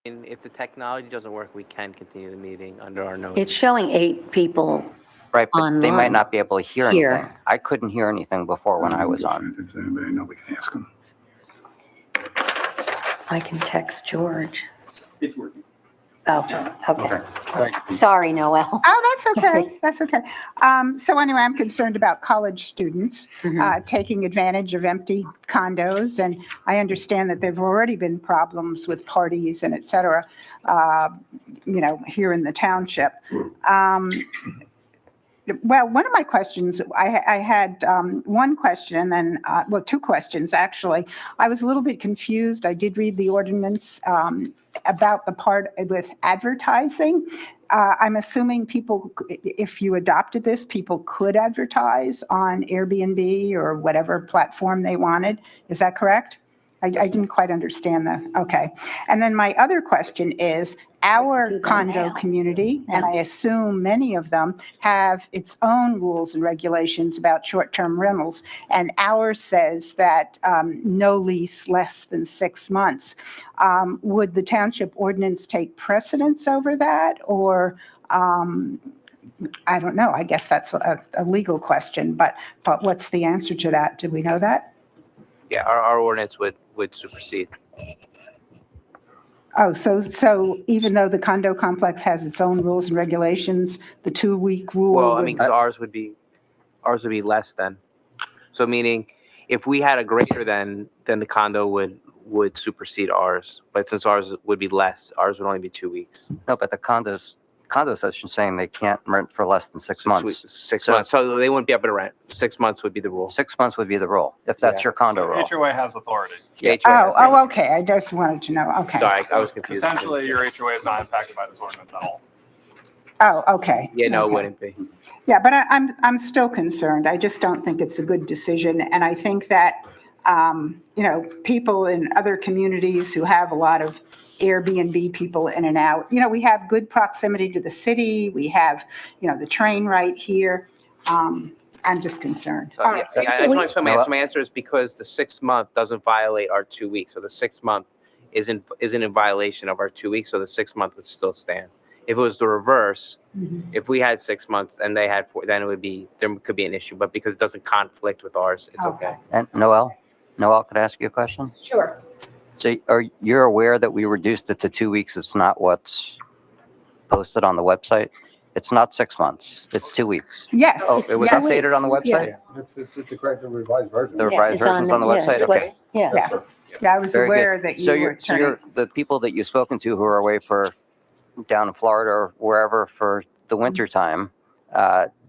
And if the technology doesn't work, we can continue the meeting under our notes. It's showing 8 people. Right, but they might Online. not be able to hear Here. anything. I couldn't hear anything before when I was on. If anybody know, we can ask them. I can text George. It's working. Oh, okay. Thank you. Sorry, Noel. Oh, that's okay. Sorry. That's okay. So anyway, I'm concerned about college students Mhm. taking advantage of empty condos. And I understand that there've already been problems with parties and et cetera, here in the township. Well, one of my questions, I had one question and then, 2 questions, actually. I was a little bit confused. I did read the ordinance about the part with advertising. I'm assuming people, if you adopted this, people could advertise on Airbnb or whatever platform they wanted. Is that correct? I didn't quite understand that. Okay. And then my other question is, our do that condo now. community, and I assume many of them, have its own rules and regulations about short-term rentals. And ours says that no lease less than 6 months. Would the township ordinance take precedence over that? Or, I don't know. I guess that's a legal question, but what's the answer to that? Do we know that? Yeah, our ordinance would supersede. Oh, so even though the condo complex has its own rules and regulations, the 2-week rule? Well, I would- mean, because ours would be less than. So meaning, if we had a greater than the condo would supersede ours. But since ours would be less, ours would only be 2 weeks. No, but the condo association saying they can't rent for less than 6 months. 6 So- months. So they wouldn't be able to rent. 6 months would be the rule. 6 months would be the rule, if that's Yeah. your condo rule. HOA has authority. Yeah, HOA has Oh, okay. I just wanted to know. Okay. Sorry, I was confused. Potentially, your HOA is not impacted by this ordinance at all. Oh, okay. Yeah, no, it Okay. wouldn't be. Yeah, but I'm still concerned. I just don't think it's a good decision. And I think that, people in other communities who have a lot of Airbnb people in and out, we have good proximity to the city. We have, the train right here. I'm just concerned. So, yeah, I just want to explain my answer is because the 6 month doesn't violate our 2 weeks. So the 6 month isn't in violation of our 2 weeks. So the 6 month would still stand. If it was the reverse, if we had 6 months and they had 4, then there could be an issue. But because it doesn't conflict with ours, it's okay. And Noel, could I ask you a question? Sure. So are you aware that we reduced it to 2 weeks? It's not what's posted on the website? It's not 6 months. It's 2 weeks. Yes. Oh, it was yes. updated on the website? It's the correct revised version. The revised version's on the website? Okay. Yeah. Yeah, I was Very aware good. that So you were turning. the people that you've spoken to who are away down in Florida or wherever for the winter time,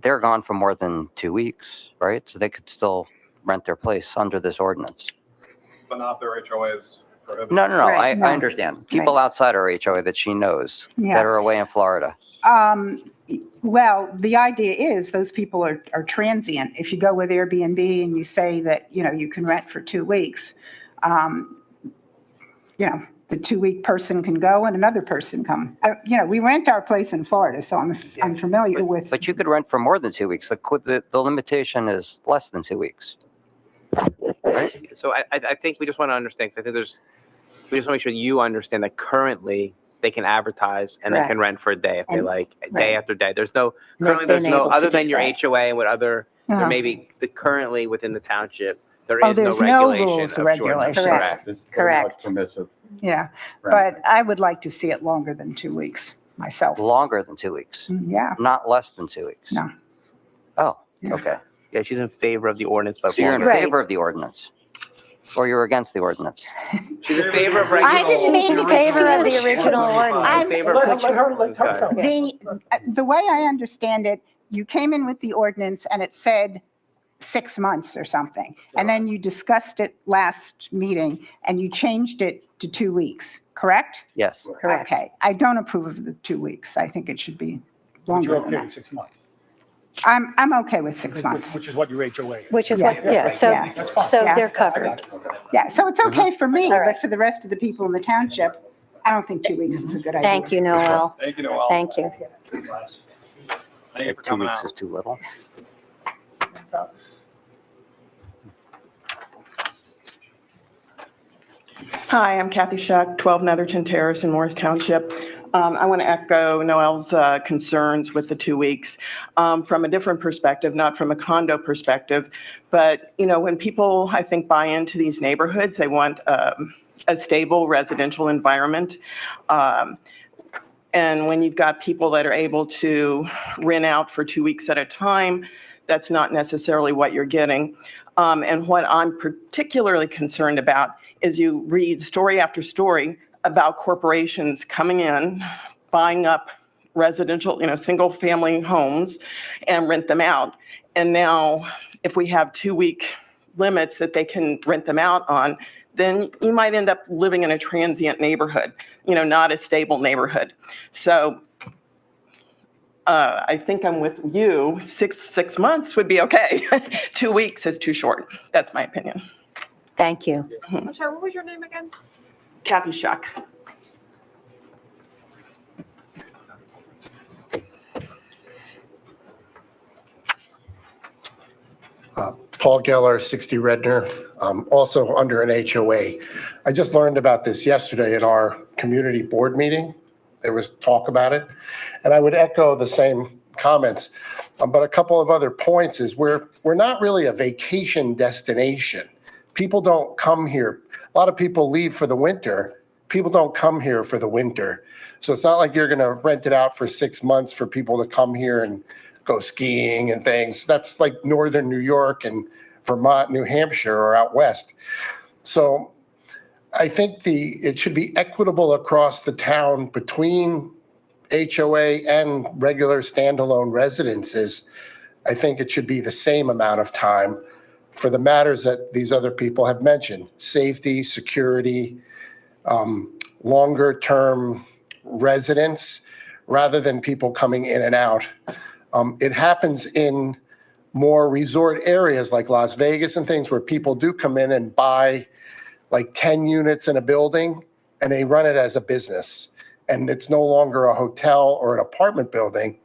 they're gone for more than 2 weeks, right? So they could still rent their place under this ordinance. But not their HOAs prohibited. No. Right. No. I understand. People outside our HOA that she knows Yeah. that are away in Florida. Well, the idea is those people are transient. If you go with Airbnb and you say that, you can rent for 2 weeks, the 2-week person can go and another person come. We rent our place in Florida, so I'm familiar with. But you could rent for more than 2 weeks. The limitation is less than 2 weeks. Right? So I think we just want to understand, because I think we just want to make sure you understand that currently they can advertise and they can Correct. rent for a day if they And- like, right. day after day. Currently They've there's been no, able to other do than your that. HOA and what other, Uh-huh. there may be, currently within the township, there Oh, is no there's no regulation rules of or short-term. regulations. Correct. It's very much Correct. permissive. Yeah, but I would like to see it longer than 2 weeks myself. Longer than 2 weeks, Yeah, not less than 2 weeks. No. Oh, Yeah. okay. Yeah, she's in favor of the ordinance, but So you're in longer. Right. favor of the ordinance? Or you're against the ordinance? She's in favor of I regular. didn't mean to Favor of the confuse. original I'm- ordinance. Favor of Let her tell. The way I understand it, you came in with the ordinance and it said 6 months or something. And then you discussed it last meeting and you changed it to 2 weeks, correct? Yes. Correct. Okay, I don't approve of the 2 weeks. I think it should be But longer you're than okay that. with 6 months? I'm okay with 6 months. Which is what your HOA is. Which is Yeah. what, yeah, so, Yeah. That's fine. so Yeah. they're I covered. got it. Yeah, so it's okay for me, All right. but for the rest of the people in the township, I don't think 2 weeks is a good idea. Thank you, Noel. Thank you, Noel. Thank you. Thank you for 2 coming weeks out. is too little. Hi, I'm Kathy Shuck, 12 Netherton Terrace in Morris Township. I want to echo Noel's concerns with the 2 weeks from a different perspective, not from a condo perspective. But, you know, when people, I think, buy into these neighborhoods, they want a stable residential environment. And when you've got people that are able to rent out for 2 weeks at a time, that's not necessarily what you're getting. And what I'm particularly concerned about is you read story after story about corporations coming in, buying up residential, you know, single family homes and rent them out. And now if we have 2 week limits that they can rent them out on, then you might end up living in a transient neighborhood, you know, not a stable neighborhood. So I think I'm with you. Six months would be okay. 2 weeks is too short. That's my opinion. Thank you. I'm sorry, what was your name again? Kathy Shuck. Paul Geller, 60 Redner, also under an HOA. I just learned about this yesterday at our community board meeting. There was talk about it, and I would echo the same comments. But a couple of other points is we're not really a vacation destination. People don't come here. A lot of people leave for the winter. People don't come here for the winter. So it's not like you're going to rent it out for 6 months for people to come here and go skiing and things. That's like northern New York and Vermont, New Hampshire, or out west. So I think it should be equitable across the town between HOA and regular standalone residences. I think it should be the same amount of time for the matters that these other people have mentioned: safety, security, longer term residents, rather than people coming in and out. It happens in more resort areas like Las Vegas and things where people do come in and buy like 10 units in a building and they run it as a business. And it's no longer a hotel or an apartment building.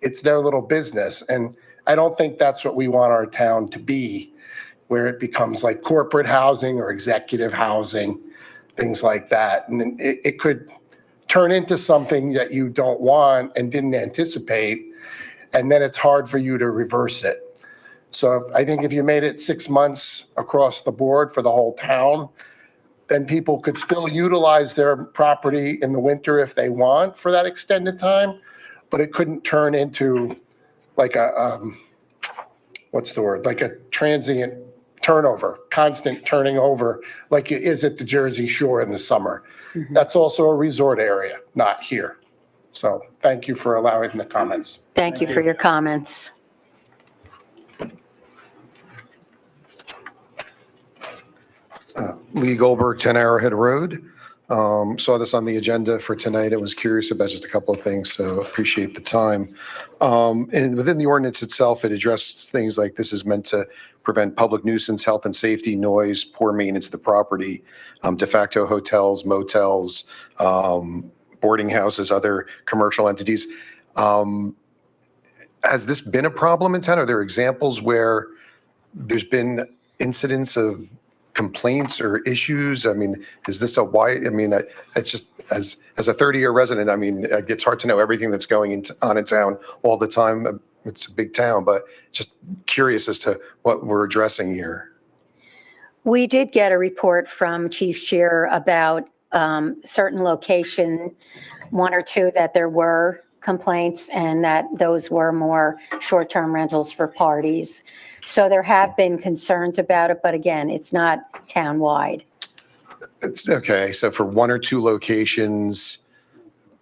It's their little business. And I don't think that's what we want our town to be, where it becomes like corporate housing or executive housing, things like that. And it could turn into something that you don't want and didn't anticipate. And then it's hard for you to reverse it. So I think if you made it 6 months across the board for the whole town, then people could still utilize their property in the winter if they want for that extended time, but it couldn't turn into like a, what's the word? Like a transient turnover, constant turning over like it is at the Jersey Shore in the summer. Mm-hmm. That's also a resort area, not here. So thank you for allowing the comments. Thank you for your comments. Lee Goldberg, 10 Arrowhead Road. Saw this on the agenda for tonight. I was curious about just a couple of things, so appreciate the time. And within the ordinance itself, it addresses things like this is meant to prevent public nuisance, health and safety, noise, poor maintenance of the property, de facto hotels, motels, boarding houses, other commercial entities. Has this been a problem in town? Are there examples where there's been incidents of complaints or issues? I mean, is this it's just as a 30-year resident, I mean, it's hard to know everything that's going on in town all the time. It's a big town, but just curious as to what we're addressing here. We did get a report from Chief Shearer about certain location, one or two, that there were complaints and that those were more short-term rentals for parties. So there have been concerns about it, but again, it's not town-wide. It's okay. So for one or two locations,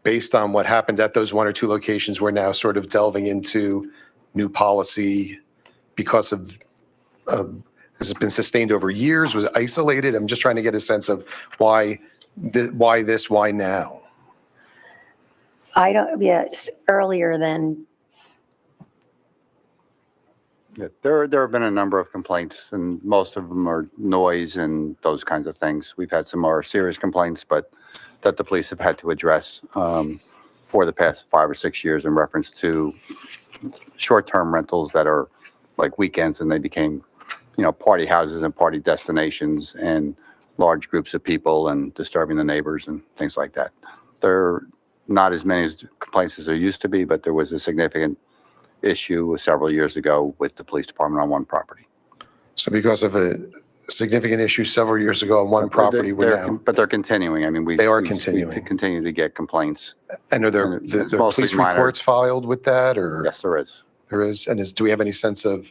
based on what happened at those one or two locations, we're now sort of delving into new policy because of, has it been sustained over years? Was it isolated? I'm just trying to get a sense of why now? Earlier than. Yeah, there have been a number of complaints, and most of them are noise and those kinds of things. We've had some more serious complaints, but that the police have had to address for the past 5 or 6 years in reference to short-term rentals that are like weekends, and they became, party houses and party destinations, and large groups of people and disturbing the neighbors and things like that. There are not as many complaints as there used to be, but there was a significant issue several years ago with the police department on one property. So because of a significant issue several years ago on one property, we're now, But they're continuing. I mean, They are we continuing. continue to get complaints. and are there, and the it's mostly police minor. reports filed with that, or? Yes, there is. There is, and do we have any sense of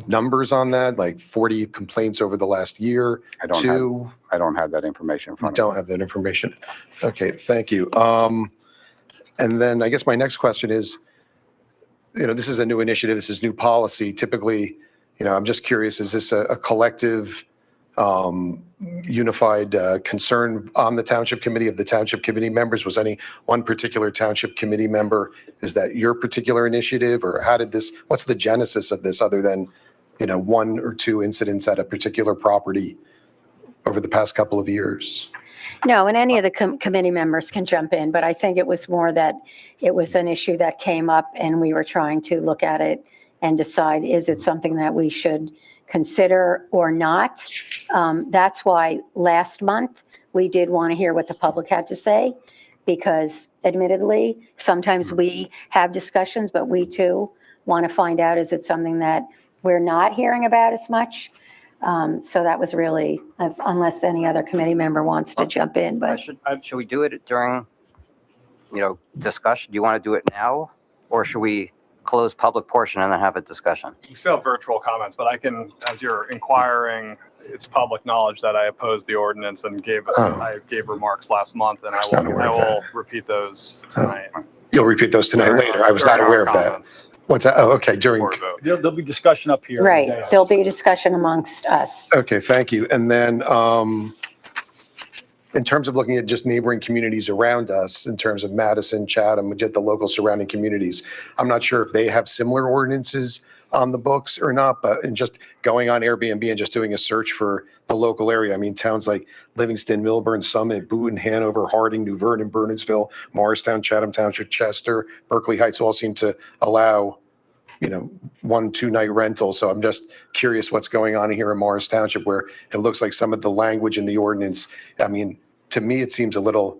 numbers on that, like 40 complaints over the last year? I don't have that information in You front of me. don't have that information. Okay, thank you. And then I guess my next question is, this is a new initiative, this is new policy. Typically, I'm just curious, is this a collective, unified concern on the township committee of the township committee members? Was any one particular township committee member, is that your particular initiative, or what's the genesis of this, other than, one or two incidents at a particular property over the past couple of years? No, and any of the committee members can jump in, but I think it was more that it was an issue that came up and we were trying to look at it and decide, is it something that we should consider or not? That's why last month we did want to hear what the public had to say, because admittedly, sometimes we have discussions, but we too want to find out, is it something that we're not hearing about as much? So that was really, unless any other committee member wants to jump in, but Should we do it during, discussion? Do you want to do it now? Or should we close public portion and then have a discussion? We still have virtual comments, but I can, as you're inquiring, it's public knowledge that I opposed the ordinance and I gave remarks last month, and I will repeat those tonight. You'll repeat those tonight later. I was not aware of that. What's that? Oh, okay, during. There'll be discussion up here. right, there'll be a discussion amongst us. Okay, thank you. And then, in terms of looking at just neighboring communities around us, in terms of Madison, Chatham, we get the local surrounding communities, I'm not sure if they have similar ordinances on the books or not, but in just going on Airbnb and just doing a search for the local area. I mean, towns like Livingston, Milburn, Summit, Boonton, Hanover, Harding, New Vernon, Burnensville, Morristown, Chatham Township, Chester, Berkeley Heights all seem to allow 1-2 night rental. So I'm just curious what's going on here in Morris Township, where it looks like some of the language in the ordinance, I mean, to me, it seems a little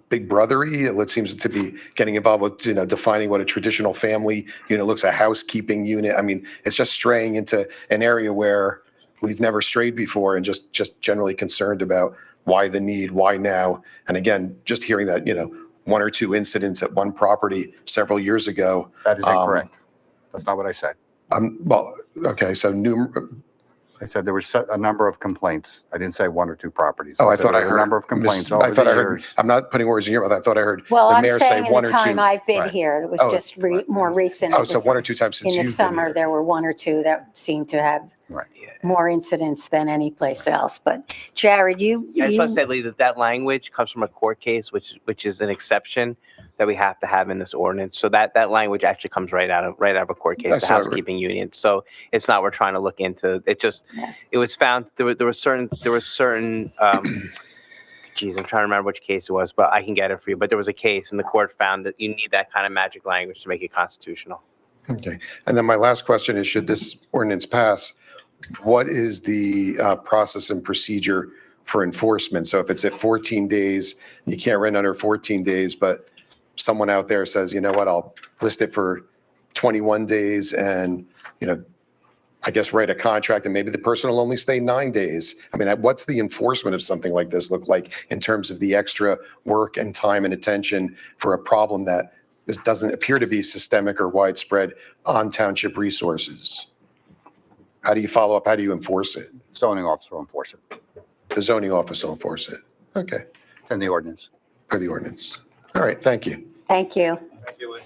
big brothery. It seems to be getting involved with, defining what a traditional family unit looks, a housekeeping unit. I mean, it's just straying into an area where we've never strayed before, and just generally concerned about why the need, why now. And again, just hearing that, 1 or 2 incidents at one property several years ago. That is incorrect. That's not what I said. Well, okay, so I said there was a number of complaints. I didn't say 1 or 2 properties. Oh, I said thought I there were heard. a number of complaints over I thought the I heard. years. I'm not putting words in your mouth. I thought I heard Well, the I'm mayor say saying in 1 the or 2. time I've been Right. here, it was Oh, just more recent. Oh, It so was 1 or 2 times since in the you've been summer, here. there were 1 or 2 that seemed to have Right. more incidents than any place else. But Jared, I just want to say, Lee, that language comes from a court case, which is an exception that we have to have in this ordinance. So that language actually comes right out of a court case, the housekeeping union. So it's not, we're trying to look into it. It was found there were certain geez, I'm trying to remember which case it was, but I can get it for you. But there was a case and the court found that you need that kind of magic language to make it constitutional. Okay. And then my last question is, should this ordinance pass, what is the process and procedure for enforcement? So if it's at 14 days, you can't rent under 14 days, but someone out there says, you know what, I'll list it for 21 days and, I guess write a contract, and maybe the person will only stay 9 days. I mean, what's the enforcement of something like this look like in terms of the extra work and time and attention for a problem that doesn't appear to be systemic or widespread on township resources? How do you follow up? How do you enforce it? Zoning officer will enforce it. The zoning office will enforce it. Okay, It's in the ordinance. for the ordinance. All right, thank you. thank you. Thank you, Lee.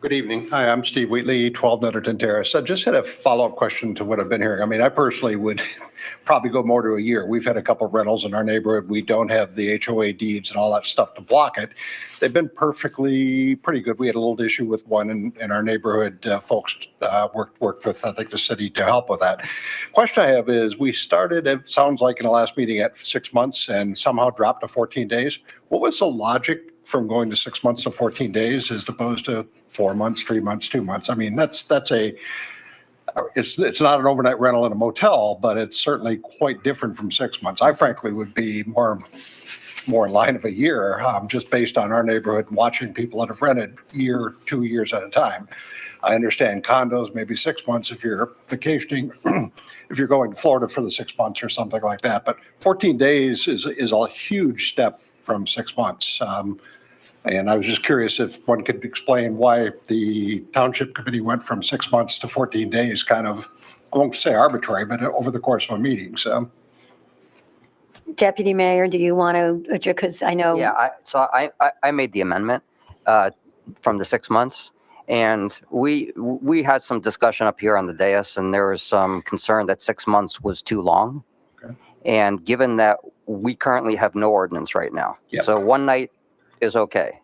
Good evening. Hi, I'm Steve Wheatley, 12 Netherton Terrace. I just had a follow-up question to what I've been hearing. I mean, I personally would probably go more to a year. We've had a couple of rentals in our neighborhood. We don't have the HOA deeds and all that stuff to block it. They've been pretty good. We had a little issue with one in our neighborhood. Folks worked with, I think, the city to help with that. Question I have is, we started, it sounds like in the last meeting, at 6 months and somehow dropped to 14 days. What was the logic from going to 6 months to 14 days as opposed to 4 months, 3 months, 2 months? I mean, it's not an overnight rental in a motel, but it's certainly quite different from 6 months. I frankly would be more in line of a year, just based on our neighborhood, watching people that have rented year, 2 years at a time. I understand condos, maybe 6 months if you're vacationing, if you're going to Florida for the 6 months or something like that. But 14 days is a huge step from 6 months. And I was just curious if one could explain why the Township Committee went from 6 months to 14 days, kind of, I won't say arbitrary, but over the course of a meeting, so. Deputy Mayor, do you want to, because I know. Yeah, I made the amendment from the 6 months, and we had some discussion up here on the dais, and there was some concern that 6 months was too long. Okay. And given that we currently have no ordinance right now, Yep. so one night is okay.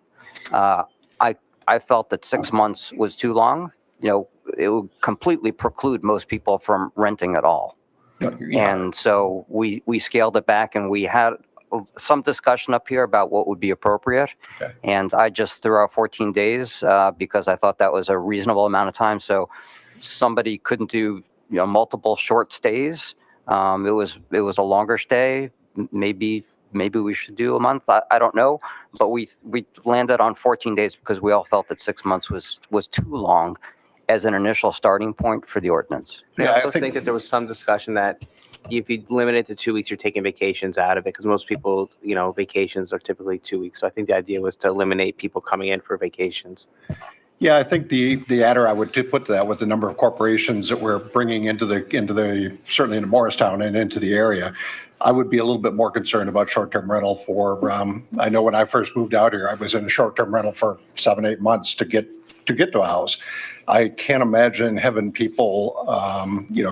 I felt that 6 months was too long. You know, it would completely preclude most people from renting at all. Yeah. And so we scaled it back, and we had some discussion up here about what would be appropriate. Okay. And I just threw out 14 days because I thought that was a reasonable amount of time. So somebody couldn't do, multiple short stays. It was a longer stay. Maybe we should do a month. I don't know, but we landed on 14 days because we all felt that 6 months was too long as an initial starting point for the ordinance. I also think that there was some discussion that if you limit it to 2 weeks, you're taking vacations out of it, because most people, vacations are typically 2 weeks. So I think the idea was to eliminate people coming in for vacations. Yeah, I think the adder I would put to that with the number of corporations that we're bringing into the certainly into Morristown and into the area, I would be a little bit more concerned about short-term rental for, I know when I first moved out here, I was in a short-term rental for 7-8 months to get to a house. I can't imagine having people,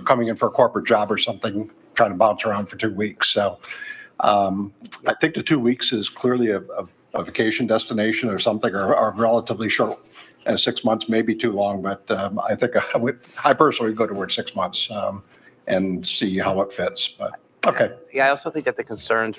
coming in for a corporate job or something, trying to bounce around for 2 weeks. So I think the 2 weeks is clearly a vacation destination or something, or relatively short. And 6 months may be too long, but I think I personally would go towards 6 months and see how it fits. But okay. Yeah, I also think that the concerns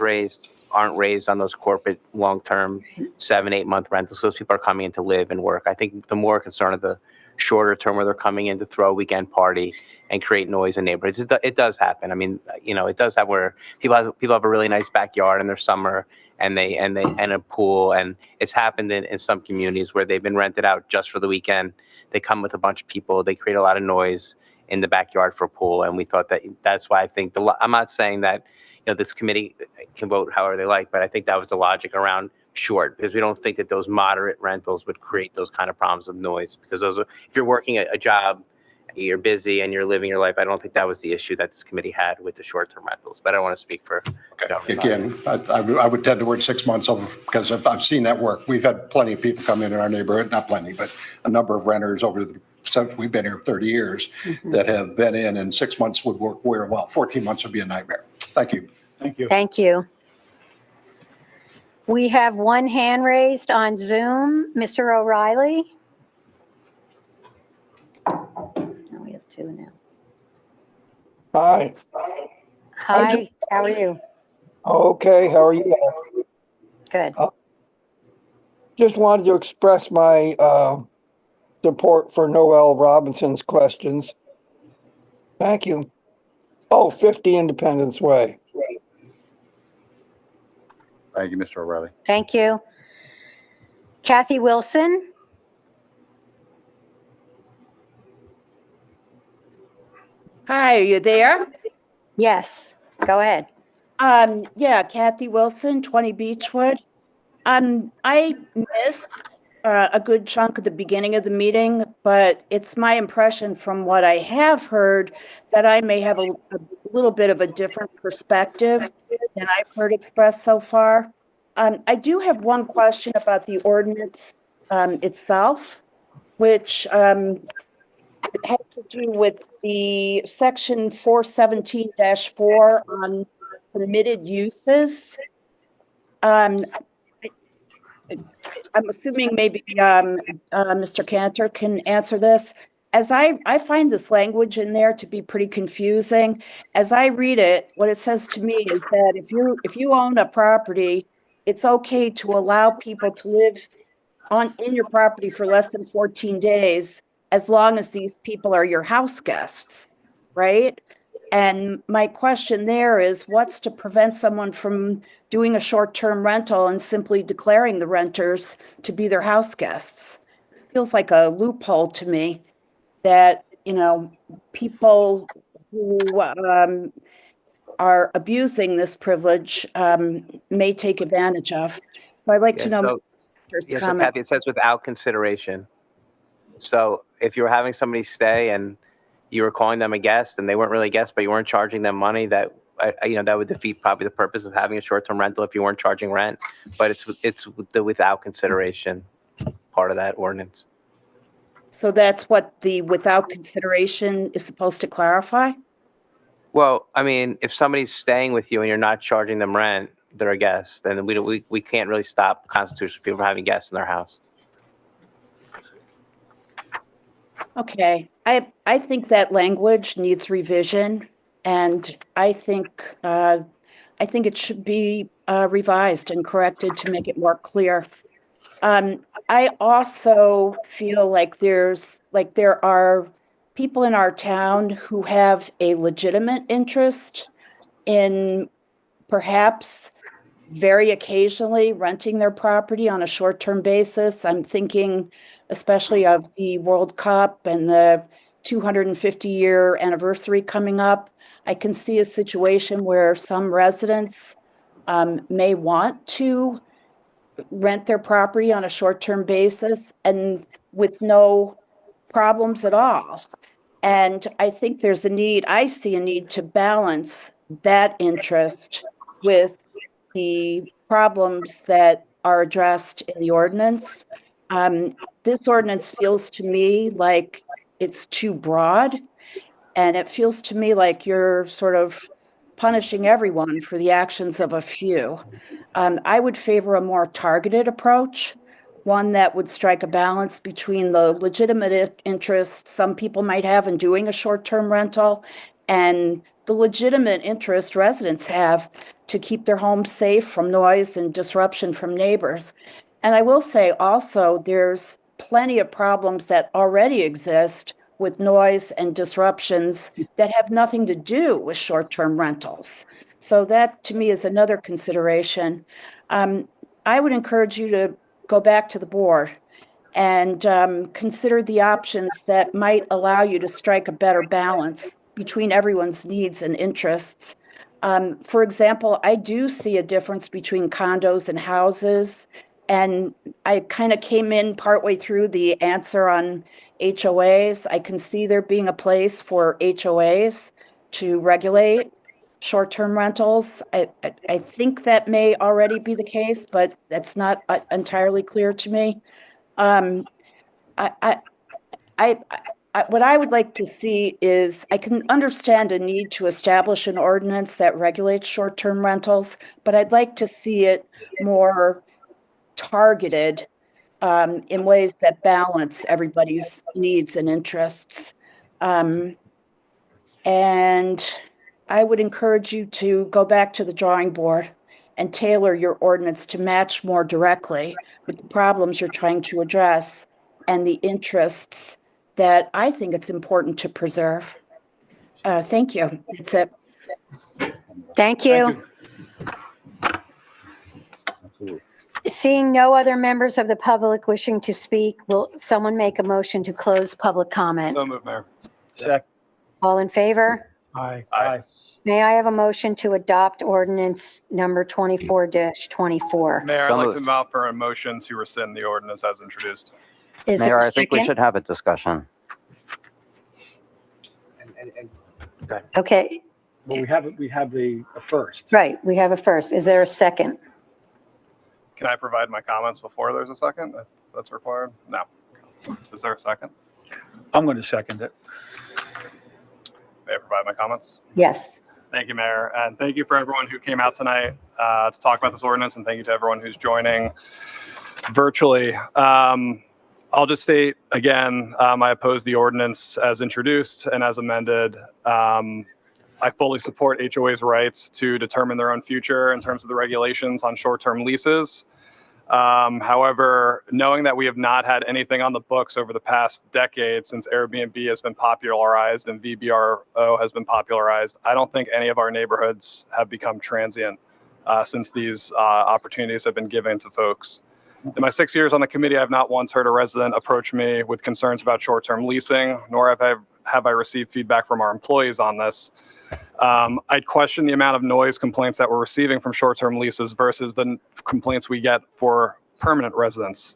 aren't raised on those corporate long-term 7-8 month rentals. Those people are coming in to live and work. I think the more concern of the shorter term, where they're coming in to throw a weekend party and create noise in neighborhoods. It does happen. I mean, it does happen where people have a really nice backyard in their summer and a pool, and it's happened in some communities where they've been rented out just for the weekend. They come with a bunch of people, they create a lot of noise in the backyard for a pool, and we thought that's why I think I'm not saying that this committee can vote however they like, but I think that was the logic around short, because we don't think that those moderate rentals would create those kind of problems of noise, because if you're working a job, you're busy and you're living your life. I don't think that was the issue that this committee had with the short-term rentals, but I don't want to speak for. Okay. Again, I would tend towards 6 months over, because I've seen that work. We've had plenty of people come in our neighborhood, not plenty, but a number of renters since we've been here 30 years that have been in, and 6 months would work very well. 14 months would be a nightmare. Thank you. Thank you. Thank you. We have one hand raised on Zoom. Mr. O'Reilly. No, we have two now. Hi. Hi, how are you? Okay, how are you? Good. Just wanted to express my support for Noel Robinson's questions. Thank you. Oh, 50 Independence Way. Thank you, Mr. O'Reilly. Thank you. Kathy Wilson. Hi, are you there? Yes, go ahead. Yeah, Kathy Wilson, 20 Beechwood. I missed a good chunk of the beginning of the meeting, but it's my impression from what I have heard that I may have a little bit of a different perspective than I've heard expressed so far. I do have one question about the ordinance itself. which had to do with the section 417-4 on permitted uses. I'm assuming maybe Mr. Cantor can answer this. As I find this language in there to be pretty confusing. As I read it, what it says to me is that if you own a property, it's okay to allow people to live in your property for less than 14 days, as long as these people are your house guests, right? And my question there is, what's to prevent someone from doing a short-term rental and simply declaring the renters to be their house guests? It feels like a loophole to me that, people who are abusing this privilege may take advantage of. I'd like to know. So Kathy, it says without consideration. So if you were having somebody stay and you were calling them a guest and they weren't really a guest, but you weren't charging them money, that that would defeat probably the purpose of having a short-term rental if you weren't charging rent. But it's the without consideration part of that ordinance. So that's what the without consideration is supposed to clarify? Well, I mean, if somebody's staying with you and you're not charging them rent, they're a guest, then we can't really stop constitutional people from having guests in their house. Okay, I think that language needs revision, and I think it should be revised and corrected to make it more clear. I also feel like there are people in our town who have a legitimate interest in perhaps very occasionally renting their property on a short-term basis. I'm thinking especially of the World Cup and the 250-year anniversary coming up. I can see a situation where some residents may want to rent their property on a short-term basis and with no problems at all. And I think I see a need to balance that interest with the problems that are addressed in the ordinance. This ordinance feels to me like it's too broad, and it feels to me like you're sort of punishing everyone for the actions of a few. I would favor a more targeted approach, one that would strike a balance between the legitimate interest some people might have in doing a short-term rental and the legitimate interest residents have to keep their homes safe from noise and disruption from neighbors. And I will say also, there's plenty of problems that already exist with noise and disruptions that have nothing to do with short-term rentals. So that, to me, is another consideration. I would encourage you to go back to the board and consider the options that might allow you to strike a better balance between everyone's needs and interests. For example, I do see a difference between condos and houses, and I kind of came in partway through the answer on HOAs. I can see there being a place for HOAs to regulate short-term rentals. I think that may already be the case, but that's not entirely clear to me. What I would like to see is, I can understand a need to establish an ordinance that regulates short-term rentals, but I'd like to see it more targeted in ways that balance everybody's needs and interests. And I would encourage you to go back to the drawing board and tailor your ordinance to match more directly with the problems you're trying to address and the interests that I think it's important to preserve. Thank you. That's it. Thank you. Seeing no other members of the public wishing to speak, will someone make a motion to close public comment? So moved, Mayor. Check. All in favor? Aye. Aye. May I have a motion to adopt ordinance number 24-24? Mayor, I'd So like to moved. move for a motion to rescind the ordinance as introduced. Is Mayor, there a I think we second? should have a discussion. Okay, Well, we have a first. right, we have a first. Is there a second? Can I provide my comments before there's a second, if that's required? No. Is there a second? I'm going to second it. May I provide my comments? Yes. Thank you, Mayor. And thank you for everyone who came out tonight to talk about this ordinance. And thank you to everyone who's joining virtually. I'll just state again, I oppose the ordinance as introduced and as amended. I fully support HOA's rights to determine their own future in terms of the regulations on short-term leases. However, knowing that we have not had anything on the books over the past decade since Airbnb has been popularized and VBRO has been popularized, I don't think any of our neighborhoods have become transient since these opportunities have been given to folks. In my 6 years on the committee, I've not once heard a resident approach me with concerns about short-term leasing, nor have I received feedback from our employees on this. I'd question the amount of noise complaints that we're receiving from short-term leases versus the complaints we get for permanent residents.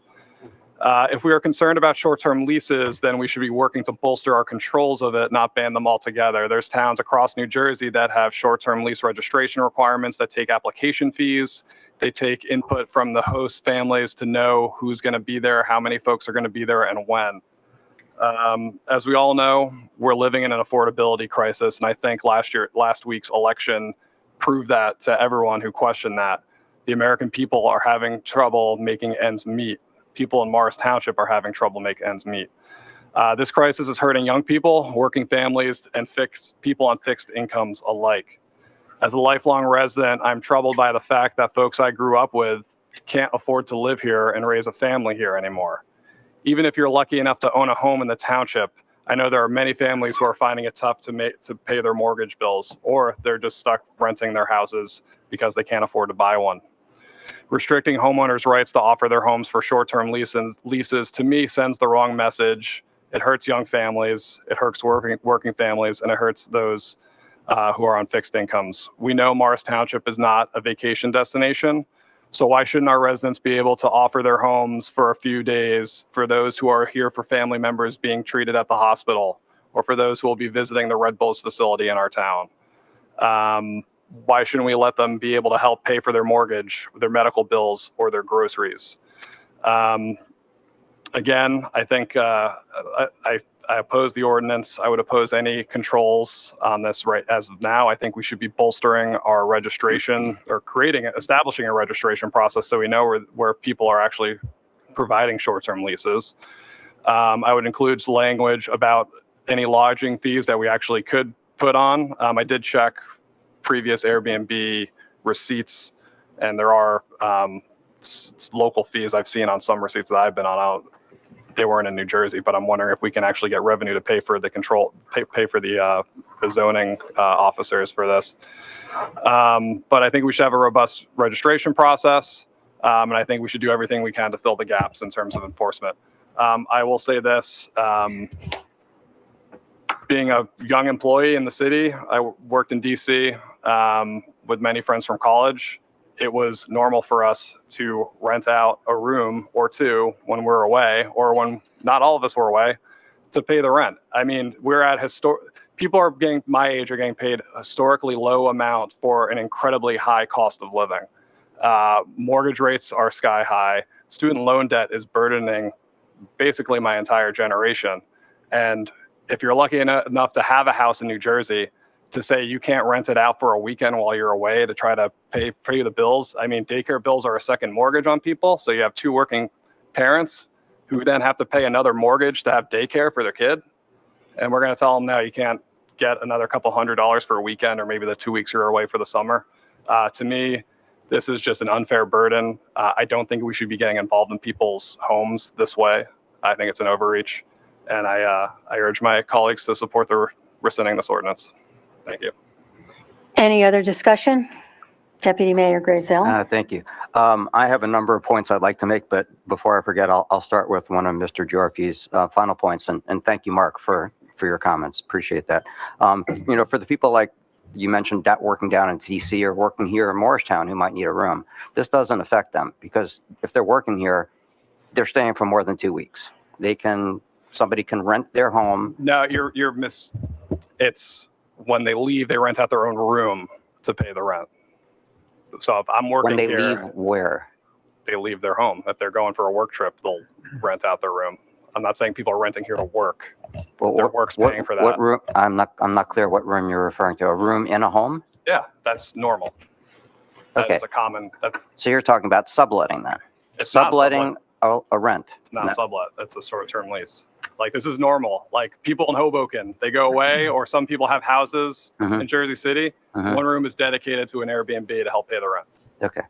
If we are concerned about short-term leases, then we should be working to bolster our controls of it, not ban them altogether. There's towns across New Jersey that have short-term lease registration requirements that take application fees. They take input from the host families to know who's going to be there, how many folks are going to be there, and when. As we all know, we're living in an affordability crisis, and I think last week's election proved that to everyone who questioned that. The American people are having trouble making ends meet. People in Morris Township are having trouble making ends meet. This crisis is hurting young people, working families, and people on fixed incomes alike. As a lifelong resident, I'm troubled by the fact that folks I grew up with can't afford to live here and raise a family here anymore. Even if you're lucky enough to own a home in the township, I know there are many families who are finding it tough to pay their mortgage bills, or they're just stuck renting their houses because they can't afford to buy one. Restricting homeowners' rights to offer their homes for short-term leases, to me, sends the wrong message. It hurts young families, it hurts working families, and it hurts those who are on fixed incomes. We know Morris Township is not a vacation destination, so why shouldn't our residents be able to offer their homes for a few days for those who are here for family members being treated at the hospital, or for those who will be visiting the Red Bulls facility in our town? Why shouldn't we let them be able to help pay for their mortgage, their medical bills, or their groceries? Again, I think I oppose the ordinance. I would oppose any controls on this right as of now. I think we should be bolstering our registration or establishing a registration process so we know where people are actually providing short-term leases. I would include language about any lodging fees that we actually could put on. I did check previous Airbnb receipts, and there are local fees I've seen on some receipts that I've been on. They weren't in New Jersey, but I'm wondering if we can actually get revenue to pay for the pay for the zoning officers for this. But I think we should have a robust registration process, and I think we should do everything we can to fill the gaps in terms of enforcement. I will say this, being a young employee in the city, I worked in DC with many friends from college. It was normal for us to rent out a room or two when we're away, or when not all of us were away, to pay the rent. I mean, we're at people are getting, my age, are getting paid a historically low amount for an incredibly high cost of living. Mortgage rates are sky high. Student loan debt is burdening basically my entire generation. And if you're lucky enough to have a house in New Jersey, to say you can't rent it out for a weekend while you're away to try to pay the bills. I mean, daycare bills are a second mortgage on people. So you have two working parents who then have to pay another mortgage to have daycare for their kid. And we're going to tell them, no, you can't get another couple $100s for a weekend, or maybe the 2 weeks you're away for the summer. To me, this is just an unfair burden. I don't think we should be getting involved in people's homes this way. I think it's an overreach. And I urge my colleagues to support the rescinding this ordinance. Thank you. Any other discussion? Deputy Mayor Grayzel. Thank you. I have a number of points I'd like to make, but before I forget, I'll start with one of Mr. Gyorfy's final points. And thank you, Mark, for your comments. Appreciate that. You know, for the people like you mentioned that working down in DC or working here in Morristown who might need a room, this doesn't affect them, because if they're working here, they're staying for more than 2 weeks. Somebody can rent their home. No, it's when they leave, they rent out their own room to pay the rent. So if I'm working here. When they leave where? They leave their home. If they're going for a work trip, they'll rent out their room. I'm not saying people are renting here to work. Well, Their work's paying for that. What room? I'm not clear what room you're referring to. A room in a home? Yeah, that's normal. That Okay. is a common. So you're talking about subletting then? It's not Subletting a rent? It's not No. sublet. It's a short-term lease. Like, this is normal. Like, people in Hoboken, they go away, or some people have houses in Jersey City. One room is dedicated to an Airbnb to help pay the rent. Okay.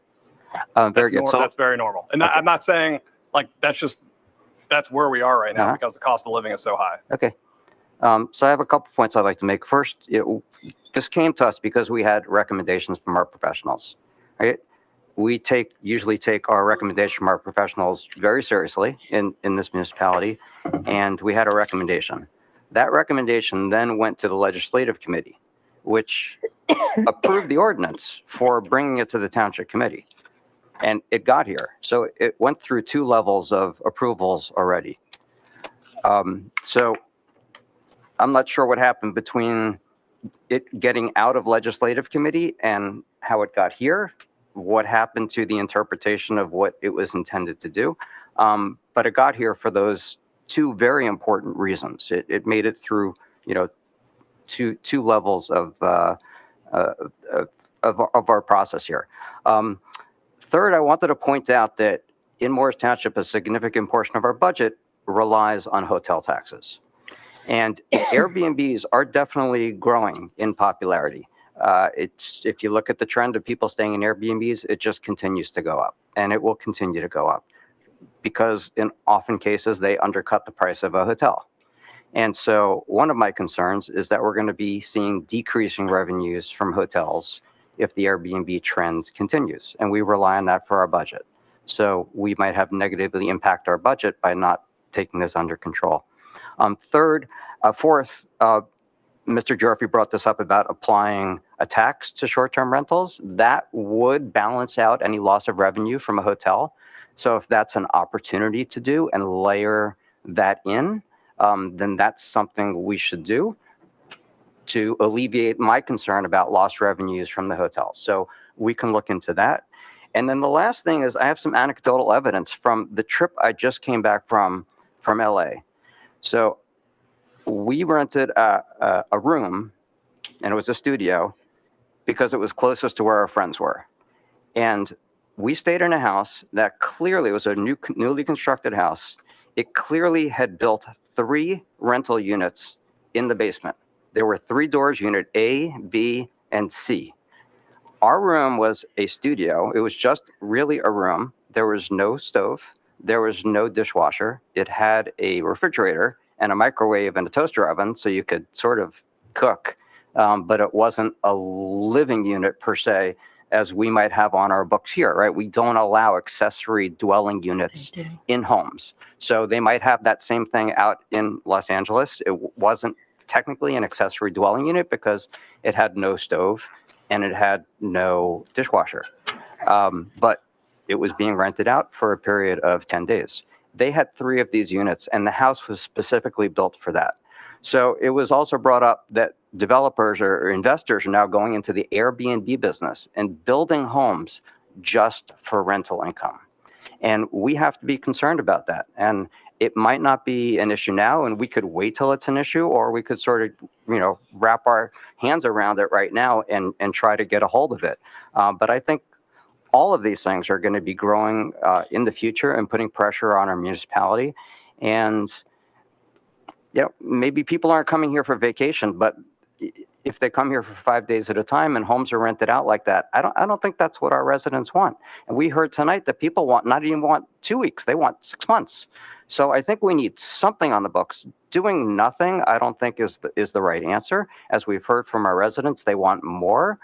Very good. That's very normal. And I'm not saying, like, that's where we are right now because the cost of living is so high. Okay. So I have a couple points I'd like to make. First, this came to us because we had recommendations from our professionals, right? We usually take our recommendation from our professionals very seriously in this municipality, and we had a recommendation. That recommendation then went to the legislative committee, which approved the ordinance for bringing it to the township committee, and it got here. So it went through 2 levels of approvals already. So I'm not sure what happened between it getting out of legislative committee and how it got here, what happened to the interpretation of what it was intended to do. But it got here for those 2 very important reasons. It made it through, two levels of our process here. Third, I wanted to point out that in Morris Township, a significant portion of our budget relies on hotel taxes. And Airbnbs are definitely growing in popularity. If you look at the trend of people staying in Airbnbs, it just continues to go up, and it will continue to go up because in often cases, they undercut the price of a hotel. And so one of my concerns is that we're going to be seeing decreasing revenues from hotels if the Airbnb trend continues, and we rely on that for our budget. So we might have negatively impact our budget by not taking this under control. Fourth, Mr. Gyorfy brought this up about applying a tax to short-term rentals. That would balance out any loss of revenue from a hotel. So if that's an opportunity to do and layer that in, then that's something we should do to alleviate my concern about lost revenues from the hotels. So we can look into that. And then the last thing is I have some anecdotal evidence from the trip I just came back from LA. So we rented a room, and it was a studio, because it was closest to where our friends were. And we stayed in a house that clearly was a newly constructed house. It clearly had built 3 rental units in the basement. There were 3 doors, unit A, B, and C. Our room was a studio. It was just really a room. There was no stove. There was no dishwasher. It had a refrigerator and a microwave and a toaster oven, so you could sort of cook, but it wasn't a living unit per se, as we might have on our books here, right? We don't allow accessory dwelling units in homes. So they might have that same thing out in Los Angeles. It wasn't technically an accessory dwelling unit because it had no stove and it had no dishwasher. But it was being rented out for a period of 10 days. They had 3 of these units, and the house was specifically built for that. So it was also brought up that developers or investors are now going into the Airbnb business and building homes just for rental income. And we have to be concerned about that. And it might not be an issue now, and we could wait till it's an issue, or we could sort of, wrap our hands around it right now and try to get a hold of it. But I think all of these things are going to be growing in the future and putting pressure on our municipality. And maybe people aren't coming here for vacation, but if they come here for 5 days at a time and homes are rented out like that, I don't think that's what our residents want. And we heard tonight that people not even want 2 weeks, they want 6 months. So I think we need something on the books. Doing nothing, I don't think is the right answer. As we've heard from our residents, they want more.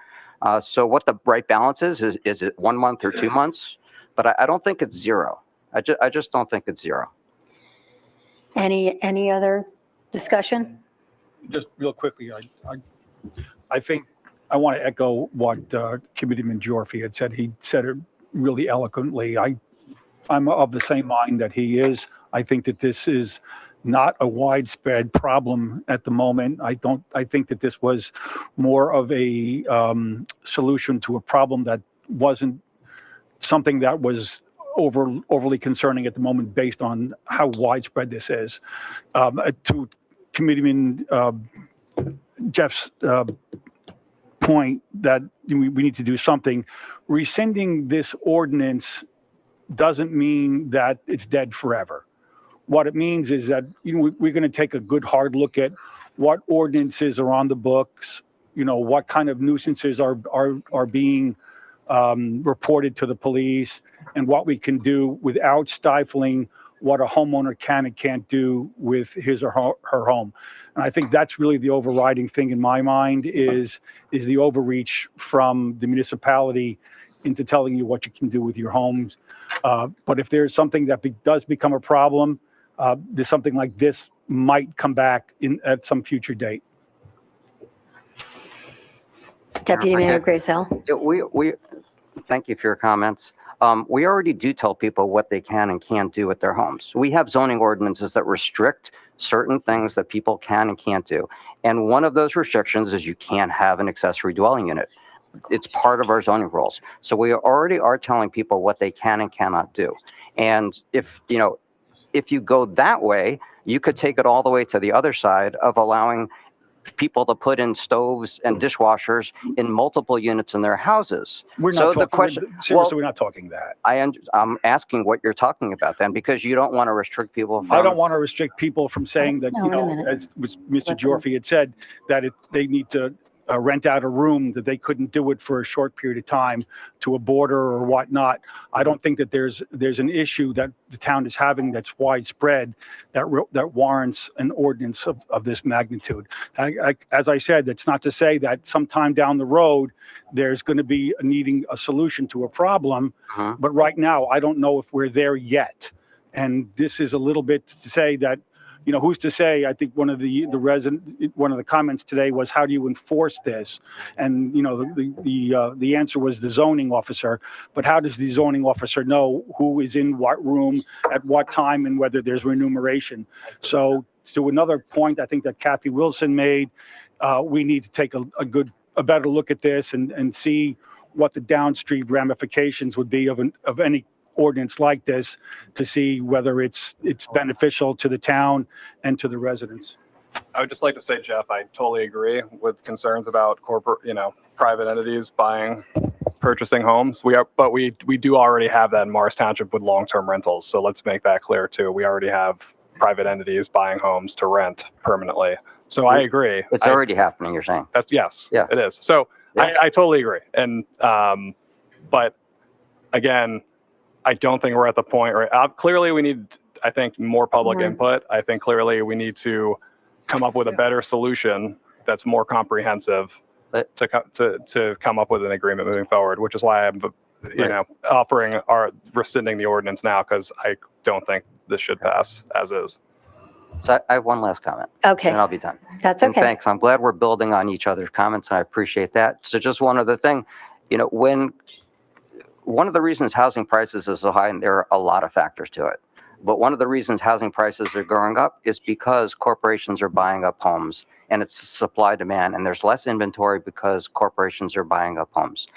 So what the right balance is it 1 month or 2 months? But I don't think it's 0. I just don't think it's 0. Any other discussion? Just real quickly, I think I want to echo what Committeeman Gyorfy had said. He said it really eloquently. I'm of the same mind that he is. I think that this is not a widespread problem at the moment. I think that this was more of a solution to a problem that wasn't something that was overly concerning at the moment based on how widespread this is. To Committeeman Jeff's point that we need to do something, rescinding this ordinance doesn't mean that it's dead forever. What it means is that we're going to take a good hard look at what ordinances are on the books, what kind of nuisances are being reported to the police, and what we can do without stifling what a homeowner can and can't do with his or her home. And I think that's really the overriding thing in my mind is the overreach from the municipality into telling you what you can do with your homes. But if there's something that does become a problem, there's something like this might come back at some future date. Deputy Mayor Grayzel. We thank you for your comments. We already do tell people what they can and can't do with their homes. We have zoning ordinances that restrict certain things that people can and can't do. And one of those restrictions is you can't have an accessory dwelling unit. It's part of our zoning rules. So we already are telling people what they can and cannot do. And if you go that way, you could take it all the way to the other side of allowing people to put in stoves and dishwashers in multiple units in their houses. We're not so talking, the question, seriously, we're not talking that. I'm asking what you're talking about then, because you don't want to restrict people from. I don't want to restrict people from saying that, No, as Mr. Gyorfy had said, that they need to rent out a room, that they couldn't do it for a short period of time to a boarder or whatnot. I don't think that there's an issue that the town is having that's widespread that warrants an ordinance of this magnitude. As I said, it's not to say that sometime down the road there's going to be needing a solution to a problem, but right now I don't know if we're there yet. And this is a little bit to say that, who's to say? I think one of the comments today was, how do you enforce this? And the answer was the zoning officer. But how does the zoning officer know who is in what room at what time and whether there's remuneration? So to another point, I think that Kathy Wilson made, we need to take a better look at this and see what the downstream ramifications would be of any ordinance like this, to see whether it's beneficial to the town and to the residents. I would just like to say, Jeff, I totally agree with concerns about private entities purchasing homes. But we do already have that in Morris Township with long-term rentals. So let's make that clear too. We already have private entities buying homes to rent permanently. So I agree. It's already happening, you're saying? Yes, yeah, it is. So yeah. I totally agree. And, but again, I don't think we're at the point, right? Clearly we need, I think, more public input. I think clearly we need to come up with a better solution that's more comprehensive to come up with an agreement moving forward, which is why I'm, offering rescinding the ordinance now, because I don't think this should pass as is. So I have one last comment. Okay. And I'll be done. That's and okay. Thanks. I'm glad we're building on each other's comments. I appreciate that. So just one other thing, one of the reasons housing prices is so high, and there are a lot of factors to it, but one of the reasons housing prices are going up is because corporations are buying up homes, and it's supply demand, and there's less inventory because corporations are buying up homes.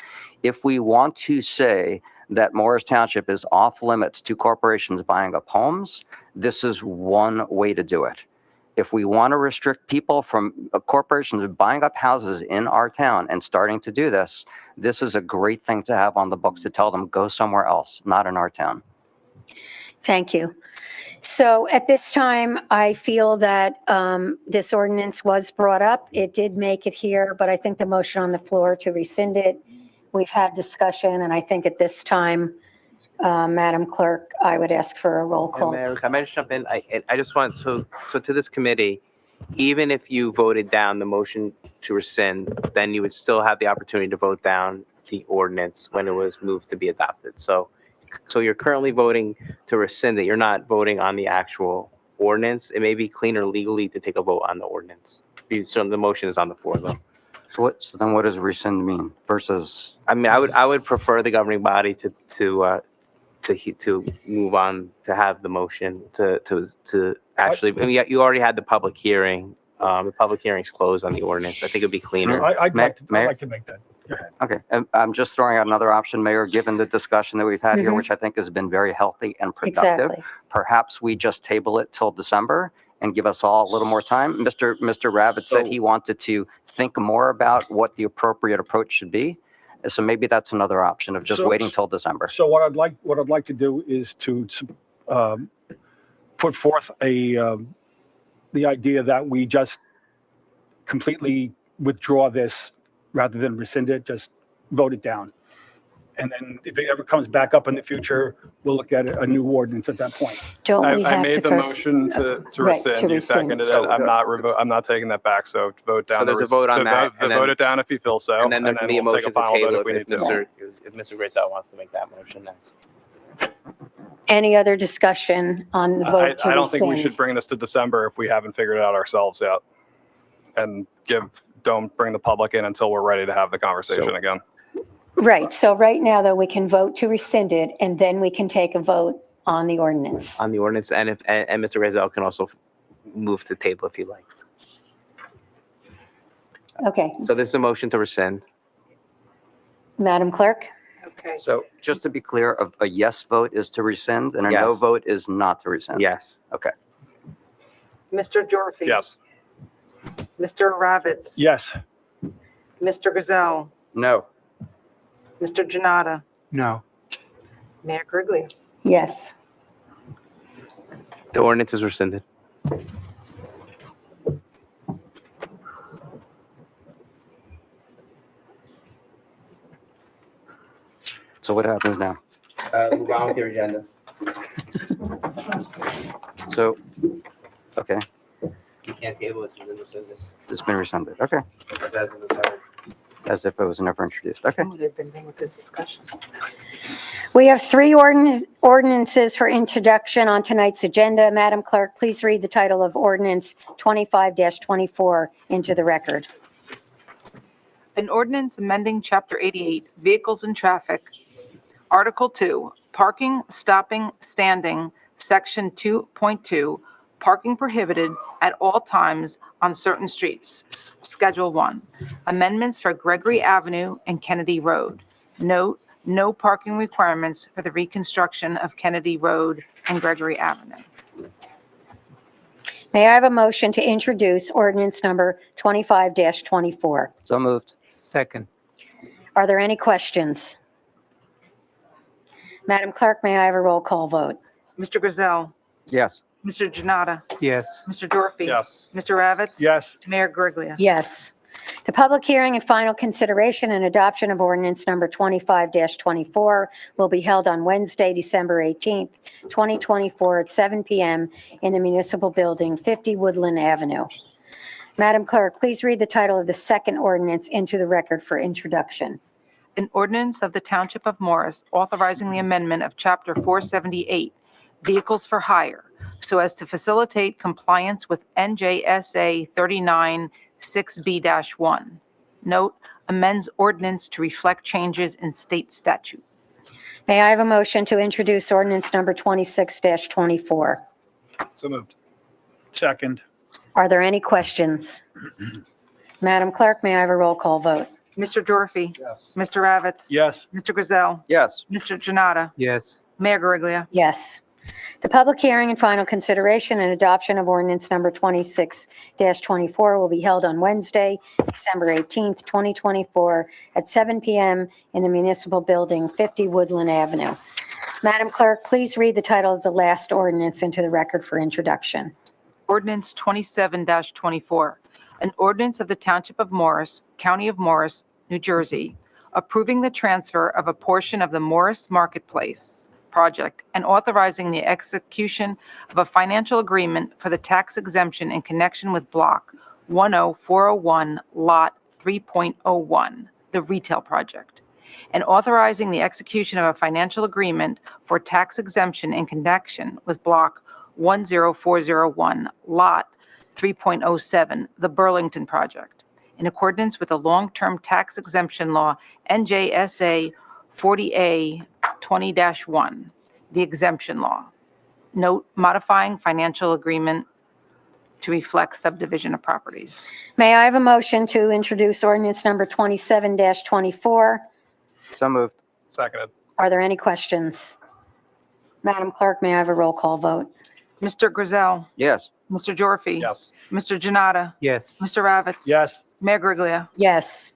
If we want to say that Morris Township is off limits to corporations buying up homes, this is one way to do it. If we want to restrict people from corporations buying up houses in our town and starting to do this, this is a great thing to have on the books to tell them, go somewhere else, not in our town. Thank you. So at this time, I feel that this ordinance was brought up. It did make it here, but I think the motion on the floor to rescind it, we've had discussion, and I think at this time, Madam Clerk, I would ask for a roll call. Mayor, can I just jump in? I just want, so to this committee, even if you voted down the motion to rescind, then you would still have the opportunity to vote down the ordinance when it was moved to be adopted. So you're currently voting to rescind it. You're not voting on the actual ordinance. It may be cleaner legally to take a vote on the ordinance. So the motion is on the floor though. So then what does rescind mean versus? I mean, I would prefer the governing body to move on, to have the motion to actually, I mean, you already had the public hearing. The public hearing's closed on the ordinance. I think it'd be cleaner. I'd like to make that. Okay, and I'm just throwing out another option, Mayor, given the discussion that we've had here, Mhm. which I think has been very healthy and productive. Exactly. Perhaps we just table it till December and give us all a little more time. Mr. Ravitz said he wanted to think more about what the appropriate approach should be. So maybe that's another option of just waiting till December. So what I'd like to do is to put forth the idea that we just completely withdraw this rather than rescind it, just vote it down. And then if it ever comes back up in the future, we'll look at a new ordinance at that point. Don't we I have to made the first? motion to Right, to rescind. You rescind. seconded it. So- I'm not taking that back. So vote down. So there's a vote on that, and then- Vote it down if you feel so, And then there can be a we'll take motion a to final vote table if we need to. if Mr. Grayzel wants to make that motion next. Any other discussion on the vote to I don't think we rescind? should bring this to December if we haven't figured it out ourselves yet. And don't bring the public in until we're ready to have the conversation again. Right, so right now, though, we can vote to rescind it, and then we can take a vote on the ordinance. On the ordinance, and Mr. Grayzel can also move to table if you like. Okay, So this is a motion to rescind. Madam Clerk? Okay. So just to be clear, a yes vote is to rescind and a no Yes. vote is not to rescind? Yes. Okay. Mr. Gyorfy. Yes. Mr. Ravitz. Yes. Mr. Grayzel. No. Mr. Jonnada. No. Mayor Guariglia. Yes. The ordinance is rescinded. So what happens now? Move on with your agenda. So, okay, You can't table it, it's been rescinded. it's been rescinded. Okay. It hasn't been heard. As if it was never introduced. Okay. Would have been done with this discussion. We have three ordinances for introduction on tonight's agenda. Madam Clerk, please read the title of ordinance 25-24 into the record. An ordinance amending Chapter 88, Vehicles and Traffic, Article 2, Parking, Stopping, Standing, Section 2.2, Parking Prohibited at all times on certain streets, Schedule 1. Amendments for Gregory Avenue and Kennedy Road. Note, no parking requirements for the reconstruction of Kennedy Road and Gregory Avenue. May I have a motion to introduce ordinance number 25-24? So moved. Second. Are there any questions? Madam Clerk, may I have a roll call vote? Mr. Grayzel. Yes. Mr. Jonnada. Yes. Mr. Gyorfy. Yes. Mr. Ravitz. Yes. Mayor Guariglia. Yes. The public hearing and final consideration and adoption of ordinance number 25-24 will be held on Wednesday, December 18th, 2024 at 7 p.m. in the municipal building, 50 Woodland Avenue. Madam Clerk, please read the title of the second ordinance into the record for introduction. An ordinance of the Township of Morris authorizing the amendment of Chapter 478, Vehicles for Hire, so as to facilitate compliance with NJSA 39-6B-1. Note, amends ordinance to reflect changes in state statute. May I have a motion to introduce ordinance number 26-24? So moved. Second. Are there any questions? Madam Clerk, may I have a roll call vote? Mr. Gyorfy. Yes. Mr. Ravitz. Yes. Mr. Grayzel. Yes. Mr. Jonnada. Yes. Mayor Guariglia. Yes. The public hearing and final consideration and adoption of ordinance number 26-24 will be held on Wednesday, December 18th, 2024 at 7 p.m. in the municipal building, 50 Woodland Avenue. Madam Clerk, please read the title of the last ordinance into the record for introduction. Ordinance 27-24, an ordinance of the Township of Morris, County of Morris, New Jersey, approving the transfer of a portion of the Morris Marketplace project and authorizing the execution of a financial agreement for the tax exemption in connection with Block 10401, Lot 3.01, the retail project, and authorizing the execution of a financial agreement for tax exemption in connection with Block 10401, Lot 3.07, the Burlington project, in accordance with the long-term tax exemption law, NJSA 40A 20-1, the exemption law. Note, modifying financial agreement to reflect subdivision of properties. May I have a motion to introduce ordinance number 27-24? So moved. Seconded. Are there any questions? Madam Clerk, may I have a roll call vote? Mr. Grayzel, Yes. Mr. Gyorfy. Yes. Mr. Jonnada, Yes. Mr. Ravitz. Yes. Mayor Griglia. Yes.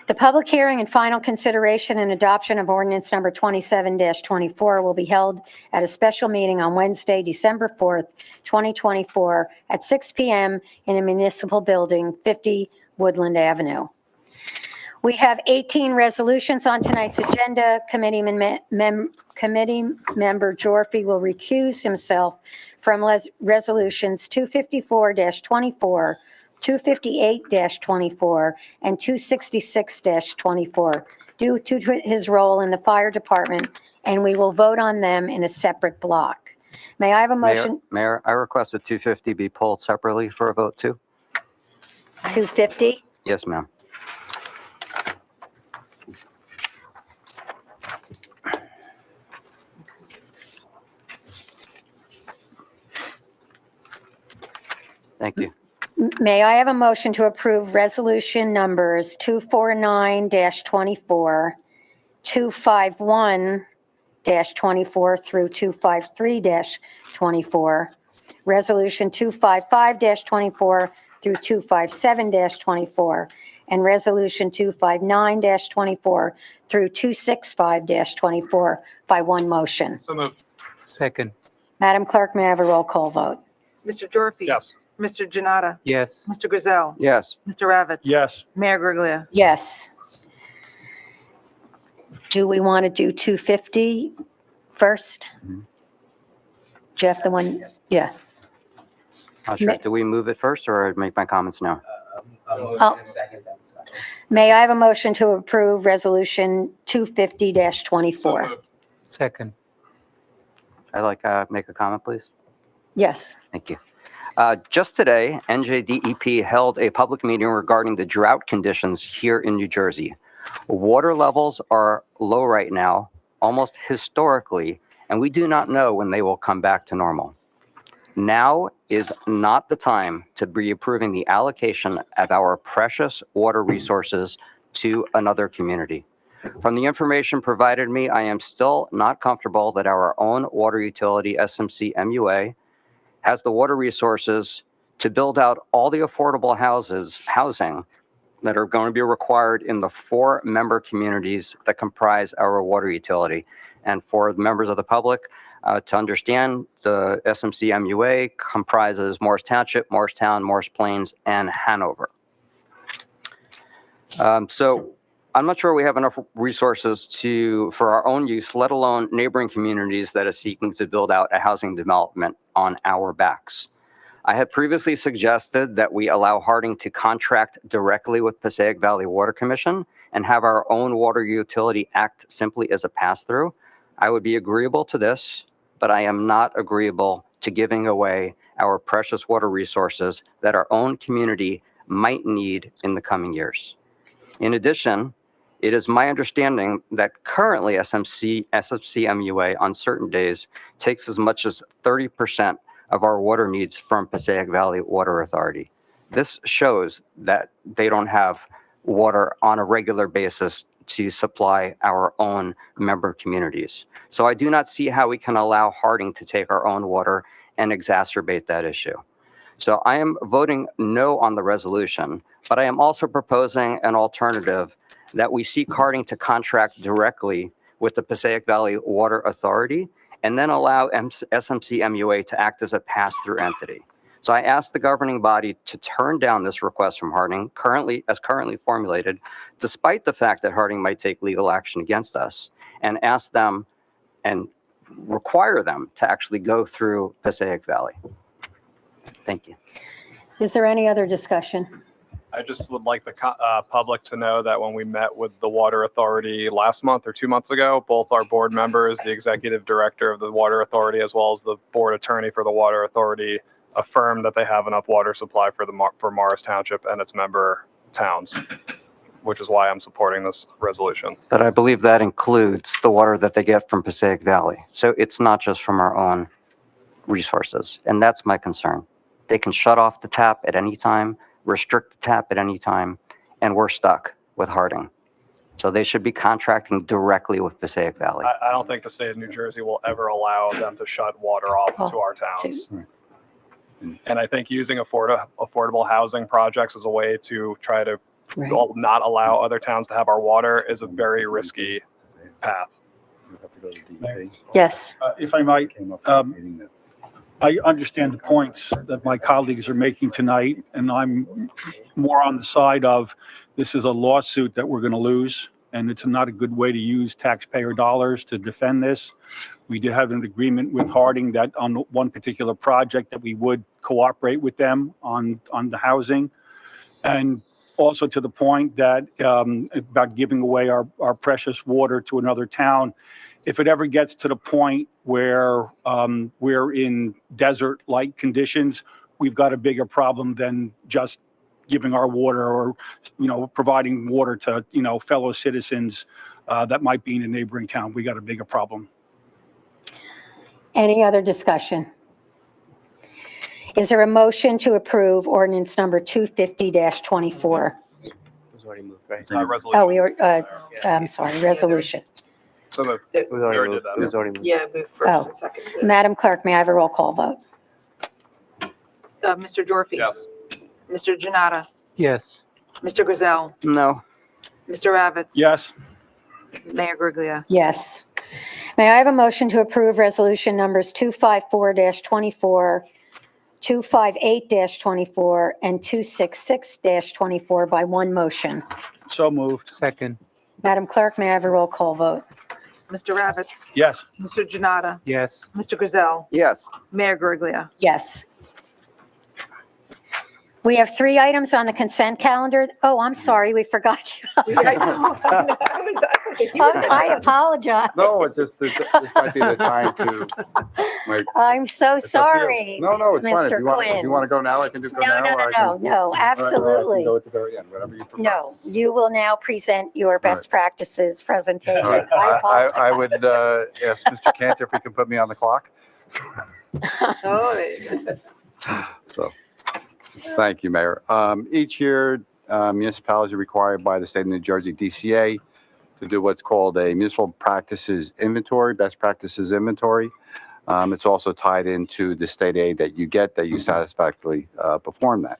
The public hearing and final consideration and adoption of ordinance number 27-24 will be held at a special meeting on Wednesday, December 4th, 2024, at 6 p.m. in the municipal building, 50 Woodland Avenue. We have 18 resolutions on tonight's agenda. Committee member Gyorfy will recuse himself from resolutions 254-24, 258-24, and 266-24 due to his role in the fire department, and we will vote on them in a separate block. May I have a motion? Mayor, I request that 250 be pulled separately for a vote too. 250? Yes, ma'am. Thank you. May I have a motion to approve resolution numbers 249-24, 251-24 through 253-24, resolution 255-24 through 257-24, and resolution 259-24 through 265-24 by one motion? So moved. Second. Madam Clerk, may I have a roll call vote? Mr. Gyorfy. Yes. Mr. Jonnada, Yes. Mr. Grayzel, Yes. Mr. Ravitz. Yes. Mayor Griglia. Yes. Do we want to do 250 first? Jeff, the one, yeah. Not sure. Do we move it first or make my comments now? Oh. May I have a motion to approve resolution 250-24? Second. I'd like make a comment, please. Yes. Thank you. Just today, NJDEP held a public meeting regarding the drought conditions here in New Jersey. Water levels are low right now, almost historically, and we do not know when they will come back to normal. Now is not the time to be approving the allocation of our precious water resources to another community. From the information provided me, I am still not comfortable that our own water utility, SMC MUA, has the water resources to build out all the affordable housing that are going to be required in the 4 member communities that comprise our water utility. And for the members of the public to understand, the SMC MUA comprises Morris Township, Morristown, Morris Plains, and Hanover. So I'm not sure we have enough resources for our own use, let alone neighboring communities that are seeking to build out a housing development on our backs. I had previously suggested that we allow Harding to contract directly with Passaic Valley Water Commission and have our own water utility act simply as a pass-through. I would be agreeable to this, but I am not agreeable to giving away our precious water resources that our own community might need in the coming years. In addition, it is my understanding that currently SMC MUA on certain days takes as much as 30% of our water needs from Passaic Valley Water Authority. This shows that they don't have water on a regular basis to supply our own member communities. So I do not see how we can allow Harding to take our own water and exacerbate that issue. So I am voting no on the resolution, but I am also proposing an alternative that we seek Harding to contract directly with the Passaic Valley Water Authority and then allow SMC MUA to act as a pass-through entity. So I asked the governing body to turn down this request from Harding, currently formulated, despite the fact that Harding might take legal action against us, and ask them and require them to actually go through Passaic Valley. Thank you. Is there any other discussion? I just would like the public to know that when we met with the Water Authority last month or 2 months ago, both our board members, the executive director of the Water Authority, as well as the board attorney for the Water Authority, affirmed that they have enough water supply for Morris Township and its member towns, which is why I'm supporting this resolution. But I believe that includes the water that they get from Passaic Valley. So it's not just from our own resources, and that's my concern. They can shut off the tap at any time, restrict the tap at any time, and we're stuck with Harding. So they should be contracting directly with Passaic Valley. I don't think the state of New Jersey will ever allow them to shut water off to our towns. And I think using affordable housing projects as a way to try to not allow other towns to have our water is a very risky path. Yes. If I might, I understand the points that my colleagues are making tonight, and I'm more on the side of this is a lawsuit that we're going to lose, and it's not a good way to use taxpayer dollars to defend this. We did have an agreement with Harding that on one particular project that we would cooperate with them on the housing. And also to the point that about giving away our precious water to another town. If it ever gets to the point where we're in desert-like conditions, we've got a bigger problem than just giving our water or, providing water to, fellow citizens that might be in a neighboring town. We got a bigger problem. Any other discussion? Is there a motion to approve ordinance number 250-24? It was already moved, right? Resolution. Oh, I'm sorry, resolution. So moved. It was already already moved. did that. It was already moved. Yeah, move first Oh. and second. Madam Clerk, may I have a roll call vote? Mr. Gyorfy. Yes. Mr. Jonnada. Yes. Mr. Grayzel. No. Mr. Ravitz. Yes. Mayor Griglia. Yes. May I have a motion to approve resolution numbers 254-24, 258-24, and 266-24 by one motion? So moved. Second. Madam Clerk, may I have a roll call vote? Mr. Ravitz. Yes. Mr. Jonnada. Yes. Mr. Grayzel. Yes. Mayor Griglia. Yes. We have 3 items on the consent calendar. Oh, I'm sorry, we forgot you. I apologize. No, it's just, this might be the time to, like. I'm so it's up to you. sorry. No, it's fine. If Mr. you want, Quinn. if you want to go now, I can do go now. or I can- No, All right, or I can absolutely. Go at the very end, whatever you prefer. No, you will now present your best practices presentation. All right. I I would ask Mr. Cantor if he can put me on the clock. So, thank you, Mayor. Each year, municipalities are required by the state of New Jersey DCA to do what's called a municipal practices inventory, best practices inventory. It's also tied into the state aid that you get that you satisfactorily perform that.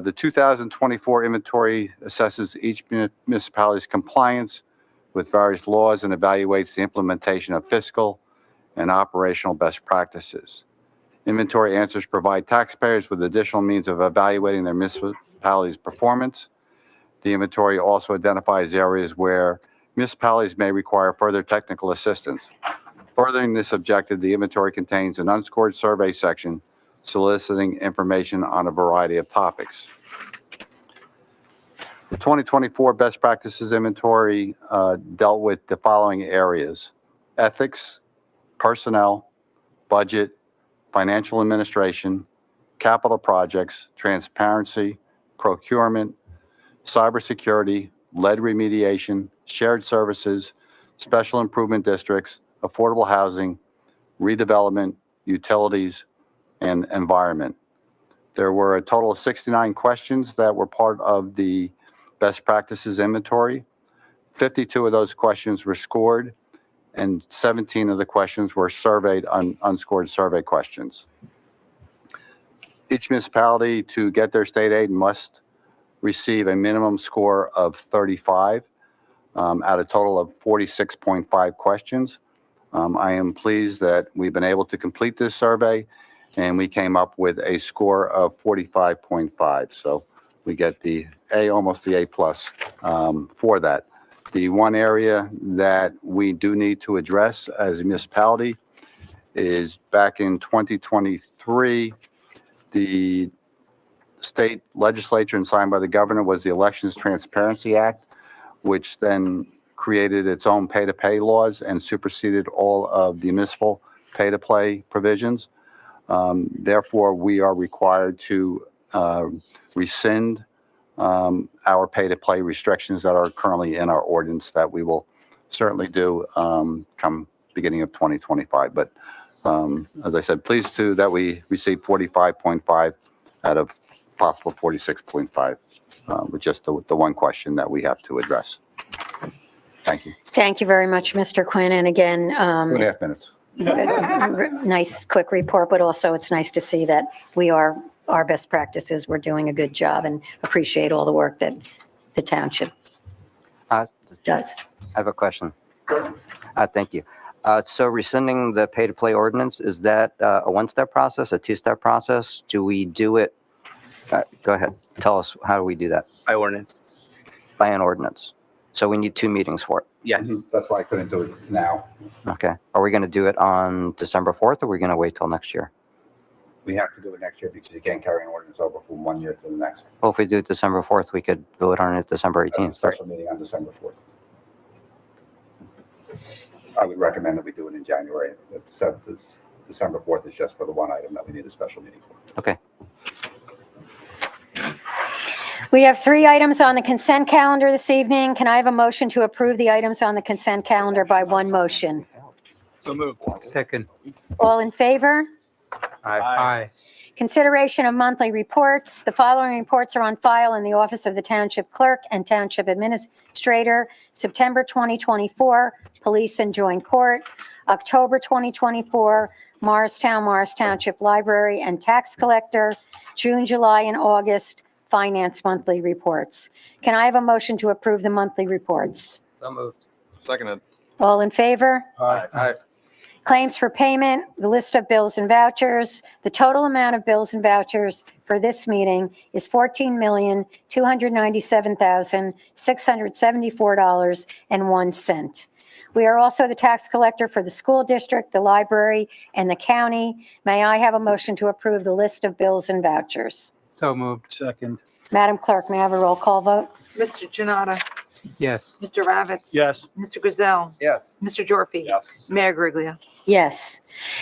The 2024 inventory assesses each municipality's compliance with various laws and evaluates the implementation of fiscal and operational best practices. Inventory answers provide taxpayers with additional means of evaluating their municipality's performance. The inventory also identifies areas where municipalities may require further technical assistance. Furthering this objective, the inventory contains an unscored survey section soliciting information on a variety of topics. The 2024 Best Practices Inventory dealt with the following areas: ethics, personnel, budget, financial administration, capital projects, transparency, procurement, cybersecurity, lead remediation, shared services, special improvement districts, affordable housing, redevelopment, utilities, and environment. There were a total of 69 questions that were part of the best practices inventory. 52 of those questions were scored, and 17 of the questions were surveyed, unscored survey questions. Each municipality, to get their state aid, must receive a minimum score of 35 out of a total of 46.5 questions. I am pleased that we've been able to complete this survey, and we came up with a score of 45.5. So we get the A, almost the A plus for that. The one area that we do need to address as a municipality is back in 2023, the state legislature and signed by the governor was the Elections Transparency Act, which then created its own pay-to-play laws and superseded all of the municipal pay-to-play provisions. Therefore, we are required to rescind our pay-to-play restrictions that are currently in our ordinance that we will certainly do come beginning of 2025. But As I said, pleased to that we received 45.5 out of possible 46.5, with just the one question that we have to address. Thank you. Thank you very much, Mr. Quinn. And again, 2.5 minutes. nice, quick report, but also it's nice to see that our best practices, we're doing a good job, and appreciate all the work that the township does. I have a question. Thank you. So rescinding the pay-to-play ordinance, is that a one-step process, a two-step process? Do we do it? Go ahead. Tell us, how do we do that? By ordinance. By an ordinance. So we need 2 meetings for it. Yes. That's why I couldn't do it now. Okay. Are we going to do it on December 4th, or are we going to wait till next year? We have to do it next year because you can't carry an ordinance over from 1 year to the next. Well, if we do it December 4th, we could vote on it December 18th. Special meeting on December 4th. I would recommend that we do it in January. December 4th is just for the one item that we need a special meeting for. Okay. We have 3 items on the consent calendar this evening. Can I have a motion to approve the items on the consent calendar by one motion? So moved. Second. All in favor? Aye. Consideration of monthly reports. The following reports are on file in the Office of the Township Clerk and Township Administrator. September 2024, Police and Joint Court. October 2024, Morristown Township Library and Tax Collector. June, July, and August, Finance monthly reports. Can I have a motion to approve the monthly reports? So moved. Seconded. All in favor? Aye. Claims for payment, the list of bills and vouchers. The total amount of bills and vouchers for this meeting is $14,297,674.01. We are also the tax collector for the school district, the library, and the county. May I have a motion to approve the list of bills and vouchers? So moved. Second. Madam Clerk, may I have a roll call vote? Mr. Jonnada. Yes. Mr. Ravitz. Yes. Mr. Grayzel. Yes. Mr. Gyorfy. Yes. Mayor Guariglia. Yes.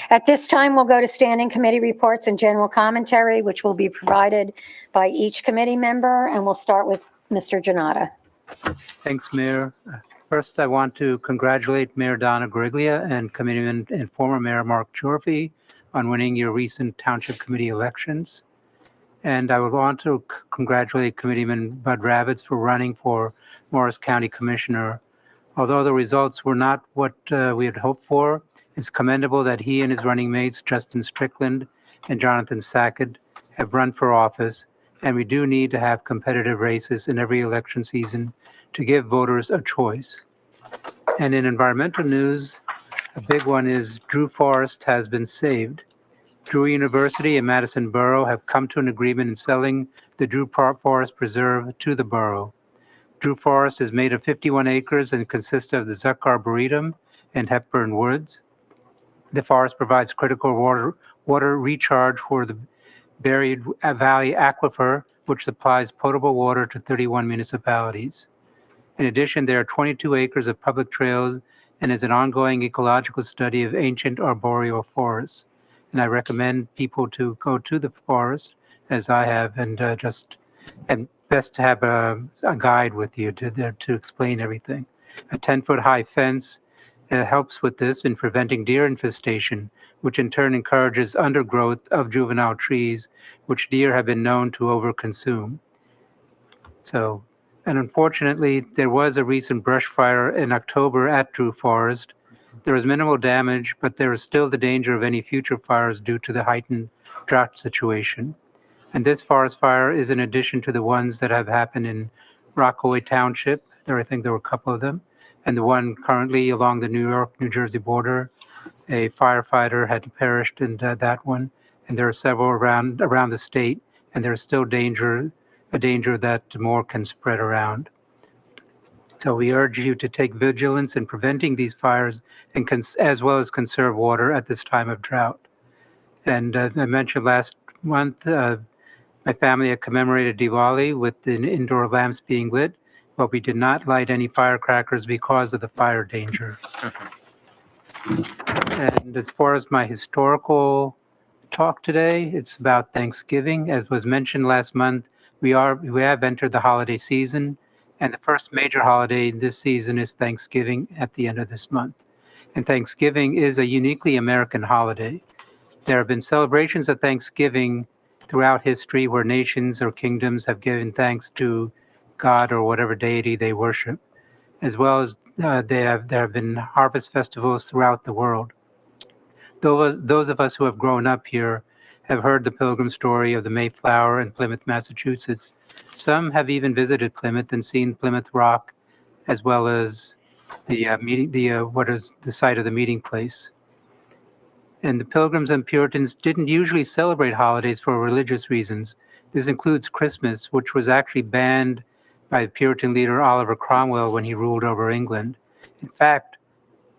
At this time, we'll go to standing committee reports and general commentary, which will be provided by each committee member, and we'll start with Mr. Jonnada. Thanks, Mayor. First, I want to congratulate Mayor Donna Guariglia and Committeeman and former Mayor Mark Gyorfy on winning your recent Township Committee elections. And I would want to congratulate Committeeman Bud Ravitz for running for Morris County Commissioner. Although the results were not what we had hoped for, it's commendable that he and his running mates, Justin Strickland and Jonathan Sackett, have run for office, and we do need to have competitive races in every election season to give voters a choice. And in environmental news, a big one is Drew Forest has been saved. Drew University and Madison Borough have come to an agreement in selling the Drew Forest Preserve to the borough. Drew Forest is made of 51 acres and consists of the Zuck Arboretum and Hepburn Woods. The forest provides critical water recharge for the Buried Valley Aquifer, which supplies potable water to 31 municipalities. In addition, there are 22 acres of public trails and is an ongoing ecological study of ancient arboreal forests. And I recommend people to go to the forest, as I have, and best to have a guide with you to explain everything. A 10-foot high fence helps with this in preventing deer infestation, which in turn encourages undergrowth of juvenile trees, which deer have been known to overconsume. So, and unfortunately, there was a recent brush fire in October at Drew Forest. There was minimal damage, but there is still the danger of any future fires due to the heightened drought situation. And this forest fire is in addition to the ones that have happened in Rockaway Township. I think there were a couple of them. And the one currently along the New York-New Jersey border, a firefighter had perished in that one. And there are several around the state, and there's still a danger that more can spread around. So we urge you to take vigilance in preventing these fires, and as well as conserve water at this time of drought. And I mentioned last month, my family had commemorated Diwali with the indoor lamps being lit, but we did not light any firecrackers because of the fire danger. And as far as my historical talk today, it's about Thanksgiving. As was mentioned last month, we have entered the holiday season, and the first major holiday this season is Thanksgiving at the end of this month. and Thanksgiving is a uniquely American holiday. There have been celebrations of Thanksgiving throughout history where nations or kingdoms have given thanks to God or whatever deity they worship, as well as there have been harvest festivals throughout the world. Those of us who have grown up here have heard the pilgrim story of the Mayflower in Plymouth, Massachusetts. Some have even visited Plymouth and seen Plymouth Rock, as well as what is the site of the meeting place. And the Pilgrims and Puritans didn't usually celebrate holidays for religious reasons. This includes Christmas, which was actually banned by Puritan leader Oliver Cromwell when he ruled over England. In fact,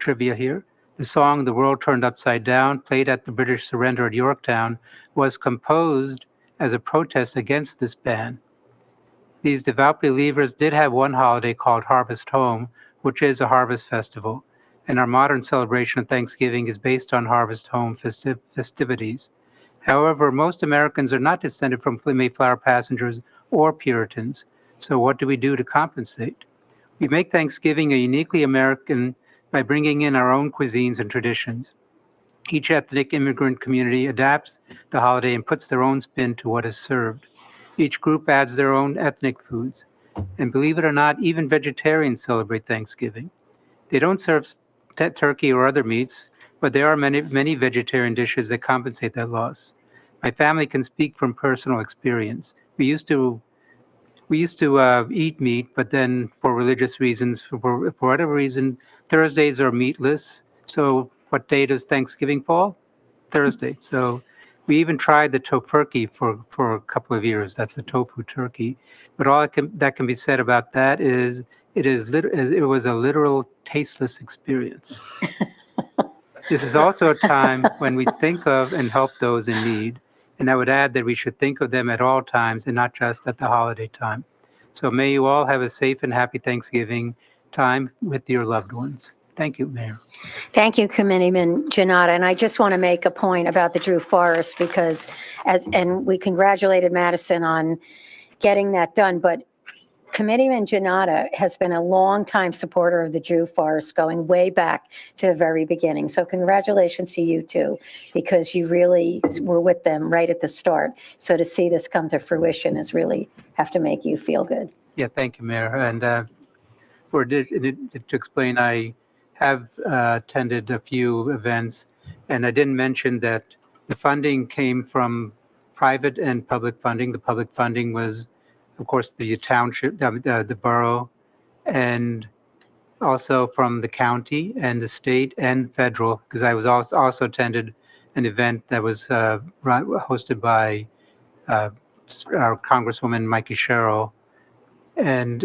trivia here, the song "The World Turned Upside Down," played at the British surrender at Yorktown, was composed as a protest against this ban. These devout believers did have one holiday called Harvest Home, which is a harvest festival, and our modern celebration of Thanksgiving is based on Harvest Home festivities. However, most Americans are not descended from Mayflower passengers or Puritans, so what do we do to compensate? We make Thanksgiving a uniquely American by bringing in our own cuisines and traditions. Each ethnic immigrant community adapts the holiday and puts their own spin to what is served. Each group adds their own ethnic foods. And believe it or not, even vegetarians celebrate Thanksgiving. They don't serve turkey or other meats, but there are many vegetarian dishes that compensate that loss. My family can speak from personal experience. We used to eat meat, but then for religious reasons, for whatever reason, Thursdays are meatless. So what day does Thanksgiving fall? Thursday. So we even tried the tofurkey for a couple of years. That's the tofu turkey. But all that can be said about that is it was a literal tasteless experience. This is also a time when we think of and help those in need. And I would add that we should think of them at all times and not just at the holiday time. So may you all have a safe and happy Thanksgiving time with your loved ones. Thank you, Mayor. Thank you, Committeeman Jonnada. And I just want to make a point about the Drew Forest because and we congratulated Madison on getting that done, but Committeeman Jonnada has been a longtime supporter of the Drew Forest going way back to the very beginning. So congratulations to you too, because you really were with them right at the start. So to see this come to fruition is really have to make you feel good. Yeah, thank you, Mayor. And to explain, I have attended a few events, and I didn't mention that the funding came from private and public funding. The public funding was, of course, the township, the borough, and also from the county and the state and federal, because I was also attended an event that was hosted by our Congresswoman Mikey Sherrill. And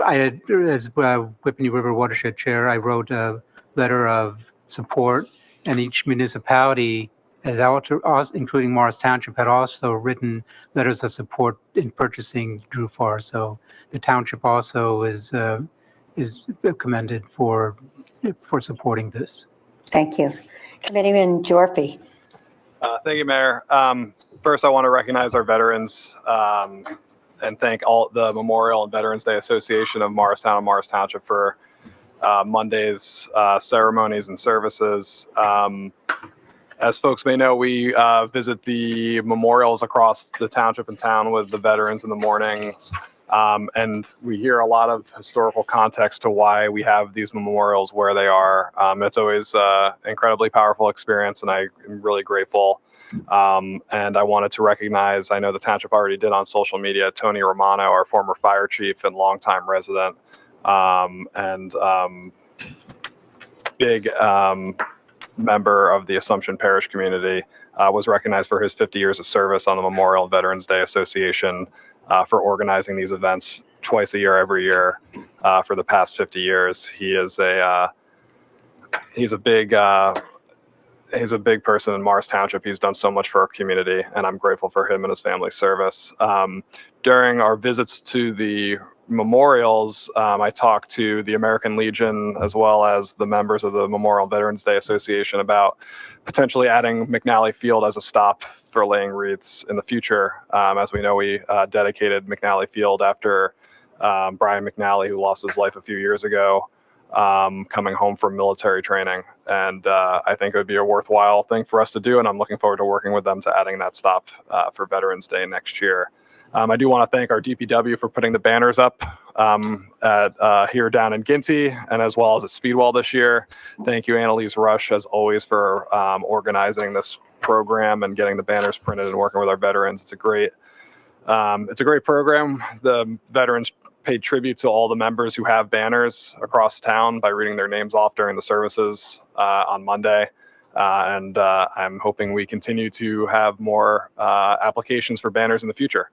I had, as Whippany River Watershed Chair, I wrote a letter of support, and each municipality, including Morris Township, had also written letters of support in purchasing Drew Forest. So the township also is commended for supporting this. Thank you. Committeeman Gyorfy. Thank you, Mayor. First, I want to recognize our veterans and thank all the Memorial and Veterans Day Association of Morristown and Morris Township for Monday's ceremonies and services. As folks may know, we visit the memorials across the township and town with the veterans in the morning. And we hear a lot of historical context to why we have these memorials where they are. It's always an incredibly powerful experience, and I am really grateful. And I wanted to recognize, I know the township already did on social media, Tony Romano, our former fire chief and longtime resident, and big member of the Assumption Parish community, was recognized for his 50 years of service on the Memorial and Veterans Day Association for organizing these events twice a year, every year, for the past 50 years. He's a big person in Morris Township. He's done so much for our community, and I'm grateful for him and his family's service. During our visits to the memorials, I talked to the American Legion as well as the members of the Memorial Veterans Day Association about potentially adding McNally Field as a stop for laying wreaths in the future. As we know, we dedicated McNally Field after Brian McNally, who lost his life a few years ago. coming home from military training. And I think it would be a worthwhile thing for us to do. And I'm looking forward to working with them to adding that stop for Veterans Day next year. I do want to thank our DPW for putting the banners up here down in Ginty and as well as at Speedwell this year. Thank you, Annalise Rush, as always, for organizing this program and getting the banners printed and working with our veterans. It's a great program. The veterans paid tribute to all the members who have banners across town by reading their names off during the services on Monday. And I'm hoping we continue to have more applications for banners in the future.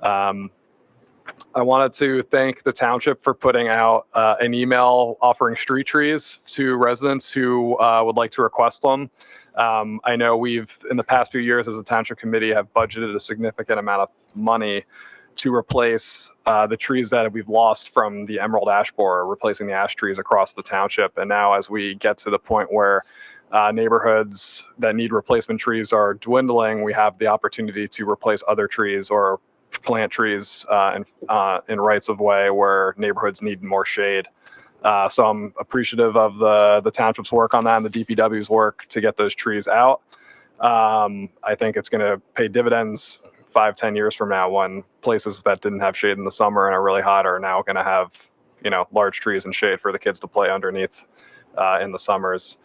I wanted to thank the township for putting out an email offering street trees to residents who would like to request them. I know we've, in the past few years as a township committee, have budgeted a significant amount of money to replace the trees that we've lost from the emerald ash borer, replacing the ash trees across the township. And now as we get to the point where neighborhoods that need replacement trees are dwindling, we have the opportunity to replace other trees or plant trees in rights of way where neighborhoods need more shade. So I'm appreciative of the township's work on that and the DPW's work to get those trees out. I think it's going to pay dividends 5-10 years from now when places that didn't have shade in the summer and are really hot are now going to have, you know, large trees and shade for the kids to play underneath in the summers.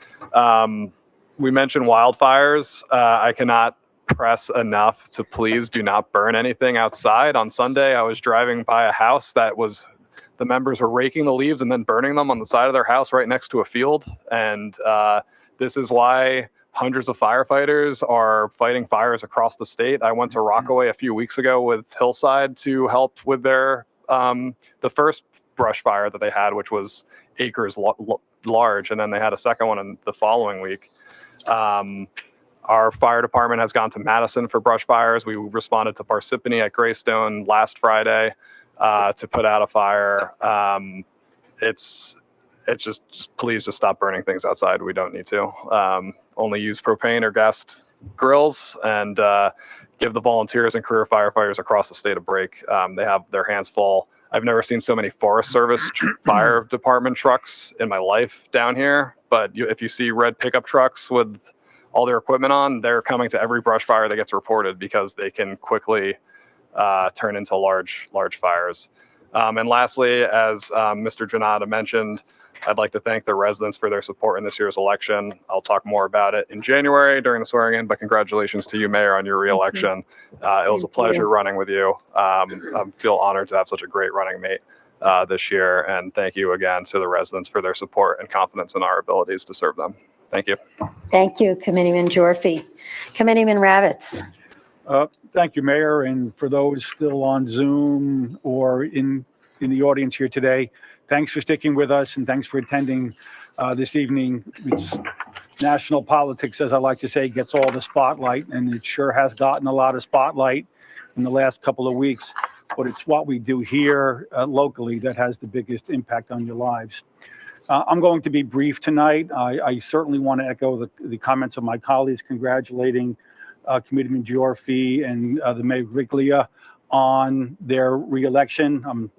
We mentioned wildfires. I cannot press enough to please do not burn anything outside. On Sunday, I was driving by a house that was, the members were raking the leaves and then burning them on the side of their house right next to a field. And this is why hundreds of firefighters are fighting fires across the state. I went to Rockaway a few weeks ago with Hillside to help with their the first brush fire that they had, which was acres large, and then they had a second one in the following week. Our fire department has gone to Madison for brush fires. We responded to Parsippany at Greystone last Friday to put out a fire. It's just please just stop burning things outside. We don't need to. Only use propane or gas grills and give the volunteers and career firefighters across the state a break. They have their hands full. I've never seen so many Forest Service fire department trucks in my life down here. But if you see red pickup trucks with all their equipment on, they're coming to every brush fire that gets reported because they can quickly turn into large fires. And lastly, as Mr. Jonnada mentioned, I'd like to thank the residents for their support in this year's election. I'll talk more about it in January during the swearing in, but congratulations to you, Mayor, on your reelection. It was a pleasure running with you. I feel honored to have such a great running mate this year. And thank you again to the residents for their support and confidence in our abilities to serve them. Thank you. Thank you, Committeeman Gyorfy. Committeeman Ravitz. Thank you, Mayor. And for those still on Zoom or in the audience here today, thanks for sticking with us and thanks for attending this evening. It's national politics, as I like to say, gets all the spotlight, and it sure has gotten a lot of spotlight in the last couple of weeks. But it's what we do here locally that has the biggest impact on your lives. I'm going to be brief tonight. I certainly want to echo the comments of my colleagues congratulating Committeeman Gyorfy and the Mayor Guariglia on their reelection.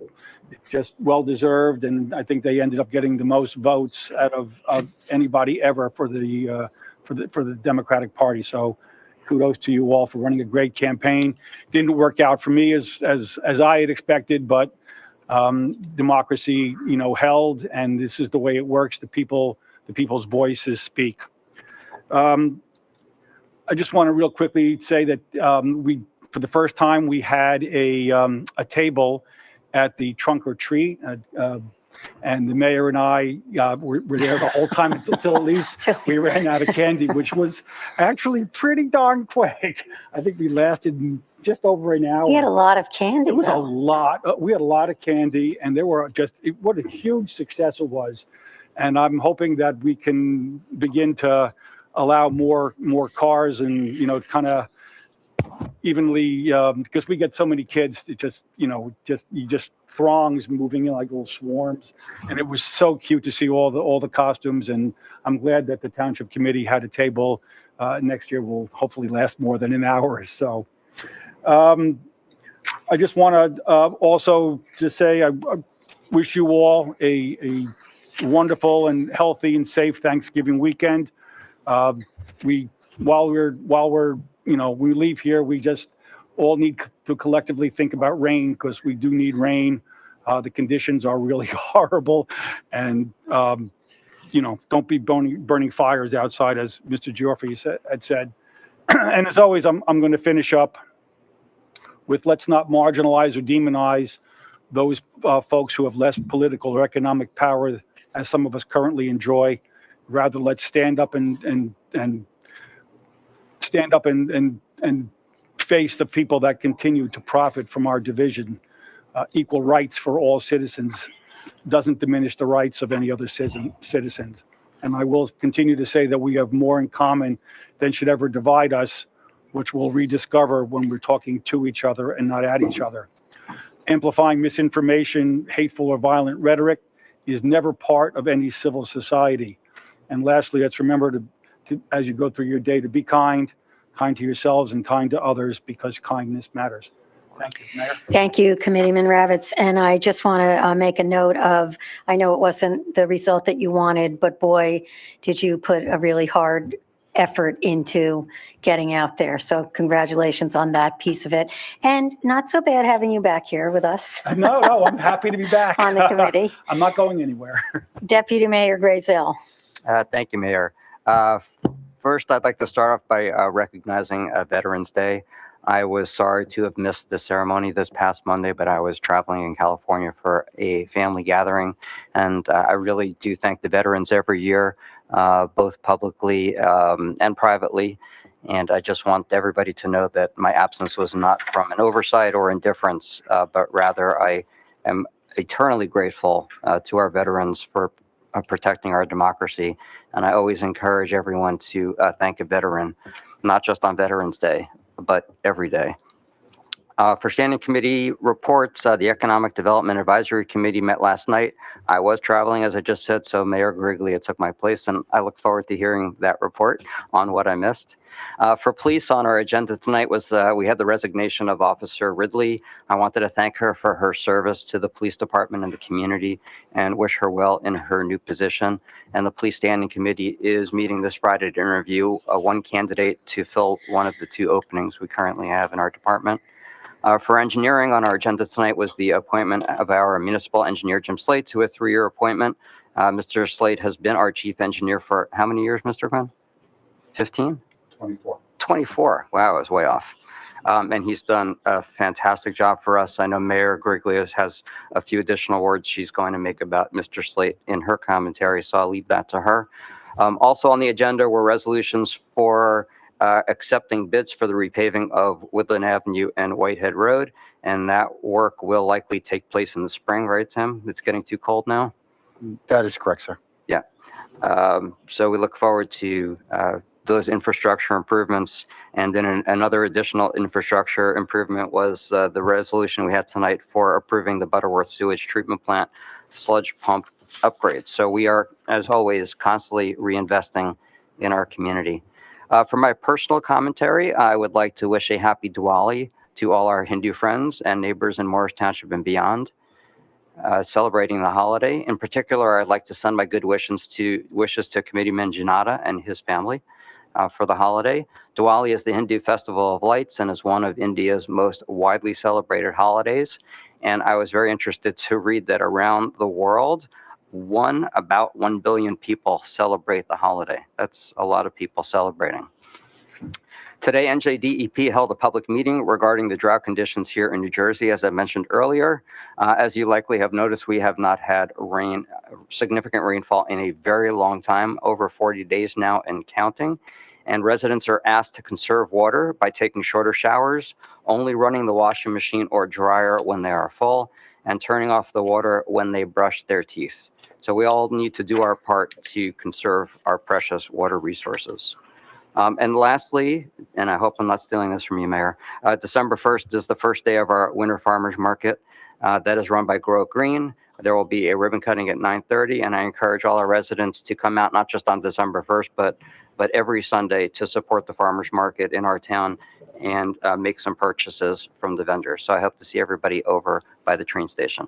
Just well-deserved, and I think they ended up getting the most votes out of anybody ever for the Democratic Party. So kudos to you all for running a great campaign. Didn't work out for me as I had expected, but democracy, held, and this is the way it works. The people's voices speak. I just want to real quickly say that for the first time, we had a table at the trunk or treat, and the mayor and I were there the whole time until at least we ran out of candy, which was actually pretty darn quick. I think we lasted just over an hour. We had a lot of candy. It was a lot. We had a lot of candy, and there were what a huge success it was. And I'm hoping that we can begin to allow more cars and, kind of evenly, because we get so many kids, it just throngs moving in like little swarms. And it was so cute to see all the costumes. And I'm glad that the Township Committee had a table. Next year will hopefully last more than an hour or so. I just want to also just say I wish you all a wonderful and healthy and safe Thanksgiving weekend. While we're we leave here, we just all need to collectively think about rain, because we do need rain. The conditions are really horrible, and don't be burning fires outside, as Mr. Gyorfy had said. And as always, I'm going to finish up with, let's not marginalize or demonize those folks who have less political or economic power as some of us currently enjoy. Rather, let's stand up and face the people that continue to profit from our division. Equal rights for all citizens doesn't diminish the rights of any other citizens. And I will continue to say that we have more in common than should ever divide us, which we'll rediscover when we're talking to each other and not at each other. Amplifying misinformation, hateful or violent rhetoric is never part of any civil society. And lastly, let's remember to as you go through your day, to be kind to yourselves and kind to others, because kindness matters. Thank you, Mayor. Thank you, Committeeman Ravitz. And I just want to make a note of, I know it wasn't the result that you wanted, but boy, did you put a really hard effort into getting out there. So congratulations on that piece of it. And not so bad having you back here with us. No, I'm happy to be back. On the committee. I'm not going anywhere. Deputy Mayor Grayzel. Thank you, Mayor. First, I'd like to start off by recognizing Veterans Day. I was sorry to have missed the ceremony this past Monday, but I was traveling in California for a family gathering. And I really do thank the veterans every year, both publicly and privately. And I just want everybody to know that my absence was not from an oversight or indifference, but rather I am eternally grateful to our veterans for protecting our democracy. And I always encourage everyone to thank a veteran, not just on Veterans Day, but every day. For standing committee reports, the Economic Development Advisory Committee met last night. I was traveling, as I just said, so Mayor Guariglia took my place, and I look forward to hearing that report on what I missed. For police, on our agenda tonight was we had the resignation of Officer Ridley. I wanted to thank her for her service to the police department and the community and wish her well in her new position. And the Police Standing Committee is meeting this Friday to interview one candidate to fill one of the two openings we currently have in our department. For engineering, on our agenda tonight was the appointment of our municipal engineer, Jim Slade, to a 3-year appointment. Mr. Slade has been our chief engineer for how many years, Mr. Quinn? 15? 24. 24. Wow, I was way off. And he's done a fantastic job for us. I know Mayor Guariglia has a few additional words she's going to make about Mr. Slade in her commentary, so I'll leave that to her. Also on the agenda were resolutions for accepting bids for the repaving of Woodland Avenue and Whitehead Road, and that work will likely take place in the spring, right, Tim? It's getting too cold now? That is correct, sir. Yeah. So we look forward to those infrastructure improvements. And then another additional infrastructure improvement was the resolution we had tonight for approving the Butterworth Sewage Treatment Plant sludge pump upgrades. So we are, as always, constantly reinvesting in our community. For my personal commentary, I would like to wish a happy Diwali to all our Hindu friends and neighbors in Morris Township and beyond, celebrating the holiday. In particular, I'd like to send my good wishes to Committeeman Jonnada and his family for the holiday. Diwali is the Hindu festival of lights and is one of India's most widely celebrated holidays. And I was very interested to read that around the world, about 1 billion people celebrate the holiday. That's a lot of people celebrating. Today, NJDEP held a public meeting regarding the drought conditions here in New Jersey, as I mentioned earlier. As you likely have noticed, we have not had significant rainfall in a very long time, over 40 days now and counting. And residents are asked to conserve water by taking shorter showers, only running the washing machine or dryer when they are full, and turning off the water when they brush their teeth. So we all need to do our part to conserve our precious water resources. And lastly, and I hope I'm not stealing this from you, Mayor, December 1st is the first day of our Winter Farmers Market that is run by Grow Green. There will be a ribbon cutting at 9:30, and I encourage all our residents to come out, not just on December 1st, but every Sunday to support the farmers market in our town and make some purchases from the vendors. So I hope to see everybody over by the train station.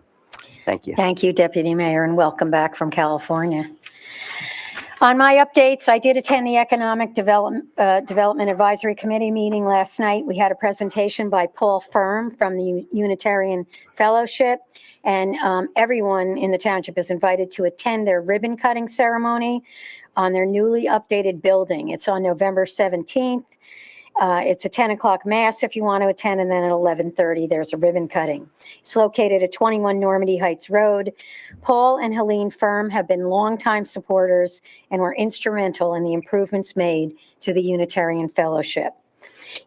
Thank you. Thank you, Deputy Mayor, and welcome back from California. On my updates, I did attend the Economic Development Advisory Committee meeting last night. We had a presentation by Paul Firm from the Unitarian Fellowship, and everyone in the township is invited to attend their ribbon cutting ceremony on their newly updated building. It's on November 17th. It's a 10 o'clock mass if you want to attend, and then at 11:30 there's a ribbon cutting. It's located at 21 Normandy Heights Road. Paul and Helene Firm have been longtime supporters and were instrumental in the improvements made to the Unitarian Fellowship.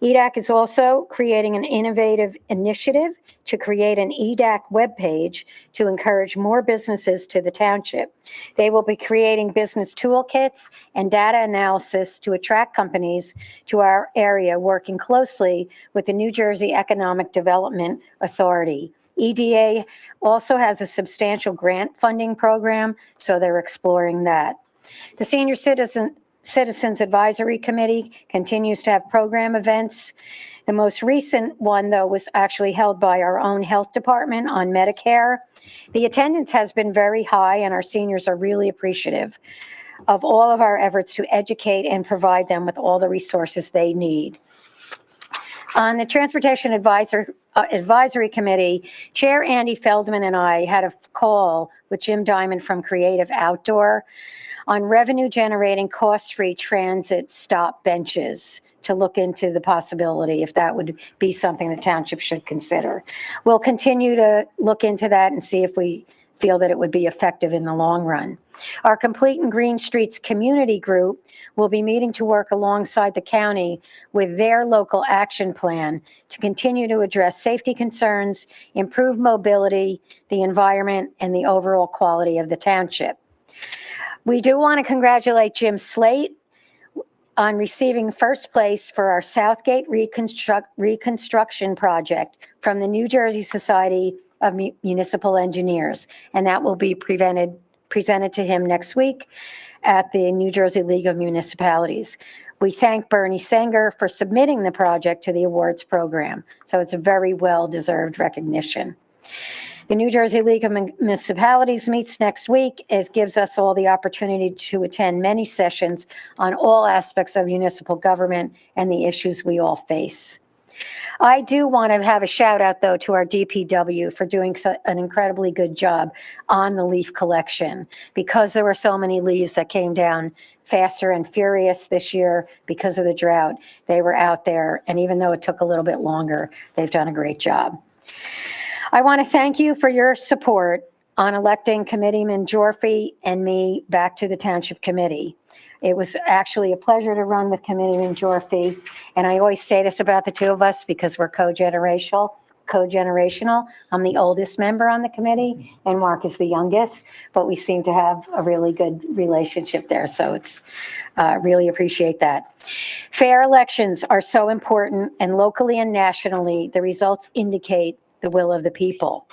EDAC is also creating an innovative initiative to create an EDAC webpage to encourage more businesses to the township. They will be creating business toolkits and data analysis to attract companies to our area, working closely with the New Jersey Economic Development Authority. EDA also has a substantial grant funding program, so they're exploring that. The Senior Citizens Advisory Committee continues to have program events. The most recent one, though, was actually held by our own health department on Medicare. The attendance has been very high, and our seniors are really appreciative of all of our efforts to educate and provide them with all the resources they need. On the Transportation Advisory Committee, Chair Andy Feldman and I had a call with Jim Diamond from Creative Outdoor on revenue-generating, cost-free transit stop benches to look into the possibility if that would be something the township should consider. We'll continue to look into that and see if we feel that it would be effective in the long run. Our Complete and Green Streets community group will be meeting to work alongside the county with their local action plan to continue to address safety concerns, improve mobility, the environment, and the overall quality of the township. We do want to congratulate Jim Slate on receiving first place for our Southgate reconstruction project from the New Jersey Society of Municipal Engineers, and that will be presented to him next week at the New Jersey League of Municipalities. We thank Bernie Sanger for submitting the project to the awards program, so it's a very well-deserved recognition. The New Jersey League of Municipalities meets next week. It gives us all the opportunity to attend many sessions on all aspects of municipal government and the issues we all face. I do want to have a shout out, though, to our DPW for doing an incredibly good job on the leaf collection, because there were so many leaves that came down faster and furious this year because of the drought. They were out there, and even though it took a little bit longer, they've done a great job. I want to thank you for your support on electing Committeeman Gyorfy and me back to the Township Committee. It was actually a pleasure to run with Committeeman Gyorfy, and I always say this about the two of us because we're co-generational. I'm the oldest member on the committee, and Mark is the youngest, but we seem to have a really good relationship there, so it's really appreciate that. Fair elections are so important, and locally and nationally, the results indicate the will of the people.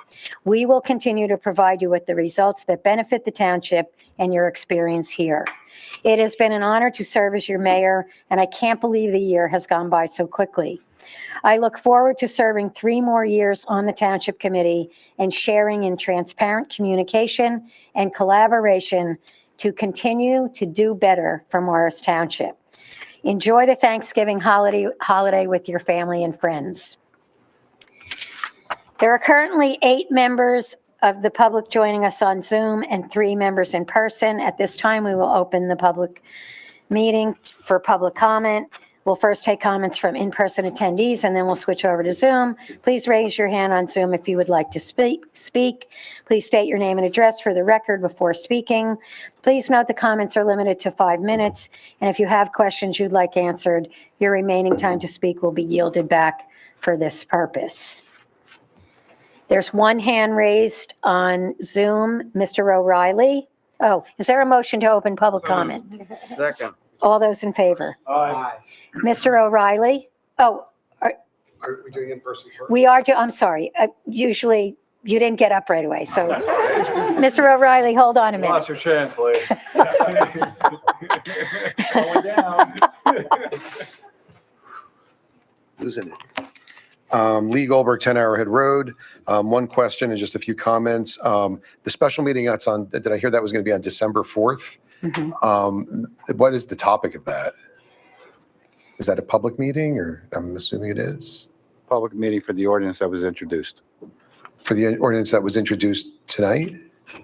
We will continue to provide you with the results that benefit the township and your experience here. It has been an honor to serve as your mayor, and I can't believe the year has gone by so quickly. I look forward to serving 3 more years on the Township Committee and sharing in transparent communication and collaboration to continue to do better for Morris Township. Enjoy the Thanksgiving holiday with your family and friends. There are currently 8 members of the public joining us on Zoom and 3 members in person. At this time, we will open the public meeting for public comment. We'll first take comments from in-person attendees, and then we'll switch over to Zoom. Please raise your hand on Zoom if you would like to speak. Please state your name and address for the record before speaking. Please note the comments are limited to 5 minutes, and if you have questions you'd like answered, your remaining time to speak will be yielded back for this purpose. There's 1 hand raised on Zoom, Mr. O'Reilly. Oh, is there a motion to open public comment? Second. All those in favor? Aye. Mr. O'Reilly? Oh, Are we doing in-person first? we are, I'm sorry. Usually you didn't get up right away, so. Mr. O'Reilly, hold on a minute. Lost your chance, Lee. Going down. Losing it. Lee Goldberg, 10 Arrowhead Road. One question and just a few comments. The special meeting that's on, did I hear that was going to be on December 4th? What is the topic of that? Is that a public meeting, or I'm assuming it is? Public meeting for the ordinance that was introduced. For the ordinance that was introduced tonight?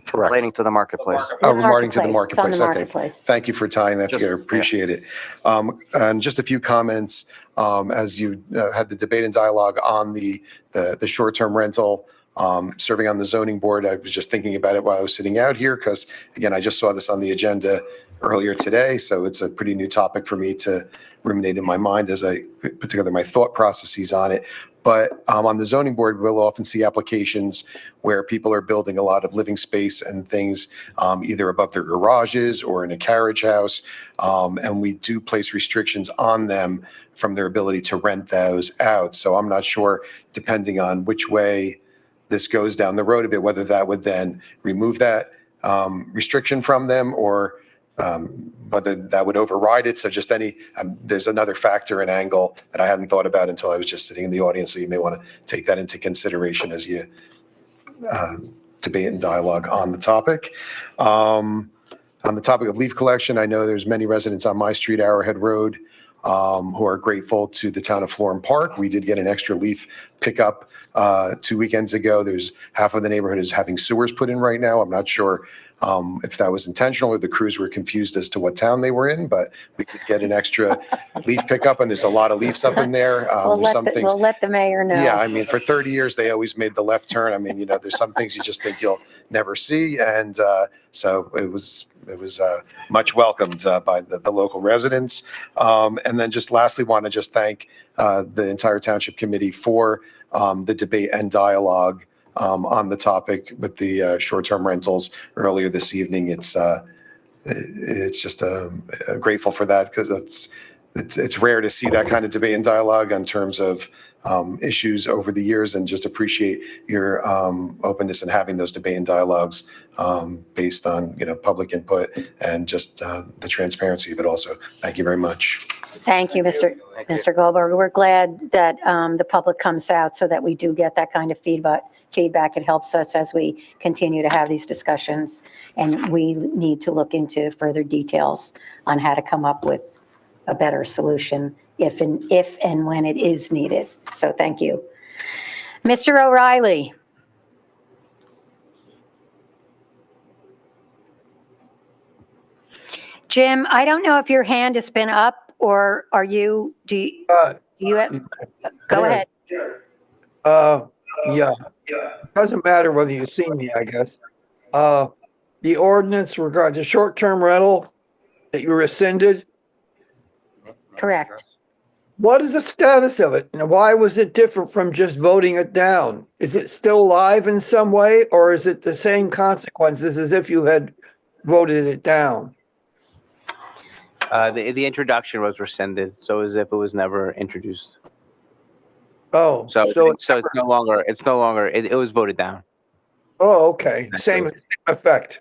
Correct. Relating to the marketplace. Oh, regarding to the It's on marketplace. the Okay. marketplace. Thank you for tying that together. Appreciate it. And just a few comments, as you had the debate and dialogue on the short-term rental, serving on the zoning board. I was just thinking about it while I was sitting out here, because again, I just saw this on the agenda earlier today. So it's a pretty new topic for me to ruminate in my mind as I put together my thought processes on it. But on the zoning board, we'll often see applications where people are building a lot of living space and things either above their garages or in a carriage house. And we do place restrictions on them from their ability to rent those out. So I'm not sure, depending on which way this goes down the road a bit, whether that would then remove that restriction from them, or whether that would override it. So just there's another factor and angle that I hadn't thought about until I was just sitting in the audience. So you may want to take that into consideration as you debate and dialogue on the topic. On the topic of leaf collection, I know there's many residents on my street, Arrowhead Road, who are grateful to the town of Florham Park. We did get an extra leaf pickup 2 weekends ago. There's half of the neighborhood is having sewers put in right now. I'm not sure if that was intentional or the crews were confused as to what town they were in, but we did get an extra leaf pickup, and there's a lot of leaves up in there. We'll let the mayor know. Yeah, I mean, for 30 years, they always made the left turn. I mean, there's some things you just think you'll never see. And so it was much welcomed by the local residents. And then just lastly, want to just thank the entire Township Committee for the debate and dialogue on the topic with the short-term rentals earlier this evening. It's just grateful for that, because it's rare to see that kind of debate and dialogue in terms of issues over the years, and just appreciate your openness in having those debate and dialogues based on public input and just the transparency of it also. Thank you very much. Thank you, Mr. Goldberg. We're glad that the public comes out so that we do get that kind of feedback. It helps us as we continue to have these discussions, and we need to look into further details on how to come up with a better solution if and when it is needed. So thank you. Mr. O'Reilly. Jim, I don't know if your hand has been up, or do you have, go ahead. Yeah. Doesn't matter whether you see me, I guess. The ordinance regarding the short-term rental that you rescinded. Correct. What is the status of it? And why was it different from just voting it down? Is it still live in some way, or is it the same consequences as if you had voted it down? The introduction was rescinded, so as if it was never introduced. Oh, So it's no longer, it was voted down. Oh, okay. Same effect.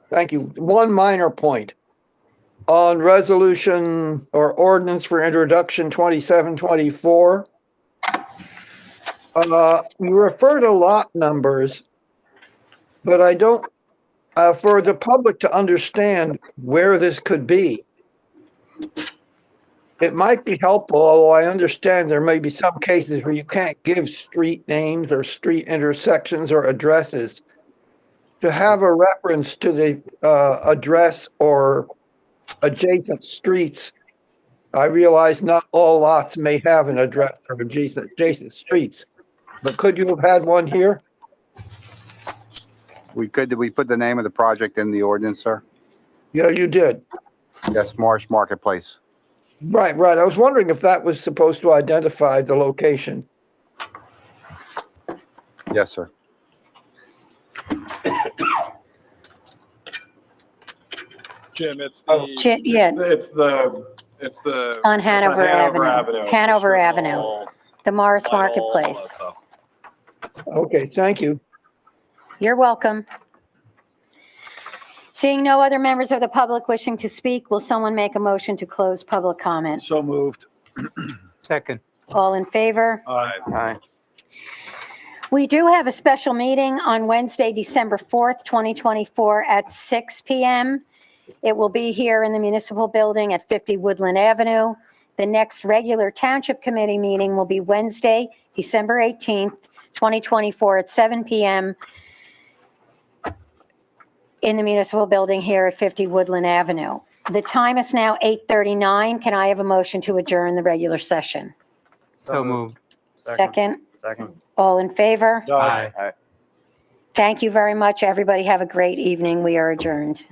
Thank you. One minor point. On resolution or ordinance for introduction 2724, you refer to lot numbers, but I don't, for the public to understand where this could be. It might be helpful, although I understand there may be some cases where you can't give street names or street intersections or addresses. To have a reference to the address or adjacent streets, I realize not all lots may have an address or adjacent streets, but could you have had one here? Did we put the name of the project in the ordinance, sir? Yeah, you did. Yes, Marsh Marketplace. Right. I was wondering if that was supposed to identify the location. Yes, sir. Jim, it's On Hanover Avenue. Hanover Avenue. The Morris Marketplace. Okay, thank you. You're welcome. Seeing no other members of the public wishing to speak, will someone make a motion to close public comment? So moved. Second. All in favor? Aye. We do have a special meeting on Wednesday, December 4th, 2024 at 6 PM. It will be here in the municipal building at 50 Woodland Avenue. The next regular Township Committee meeting will be Wednesday, December 18th, 2024 at 7 PM in the municipal building here at 50 Woodland Avenue. The time is now 8:39. Can I have a motion to adjourn the regular session? So moved. Second? Second. All in favor? Aye. Thank you very much, everybody. Have a great evening. We are adjourned.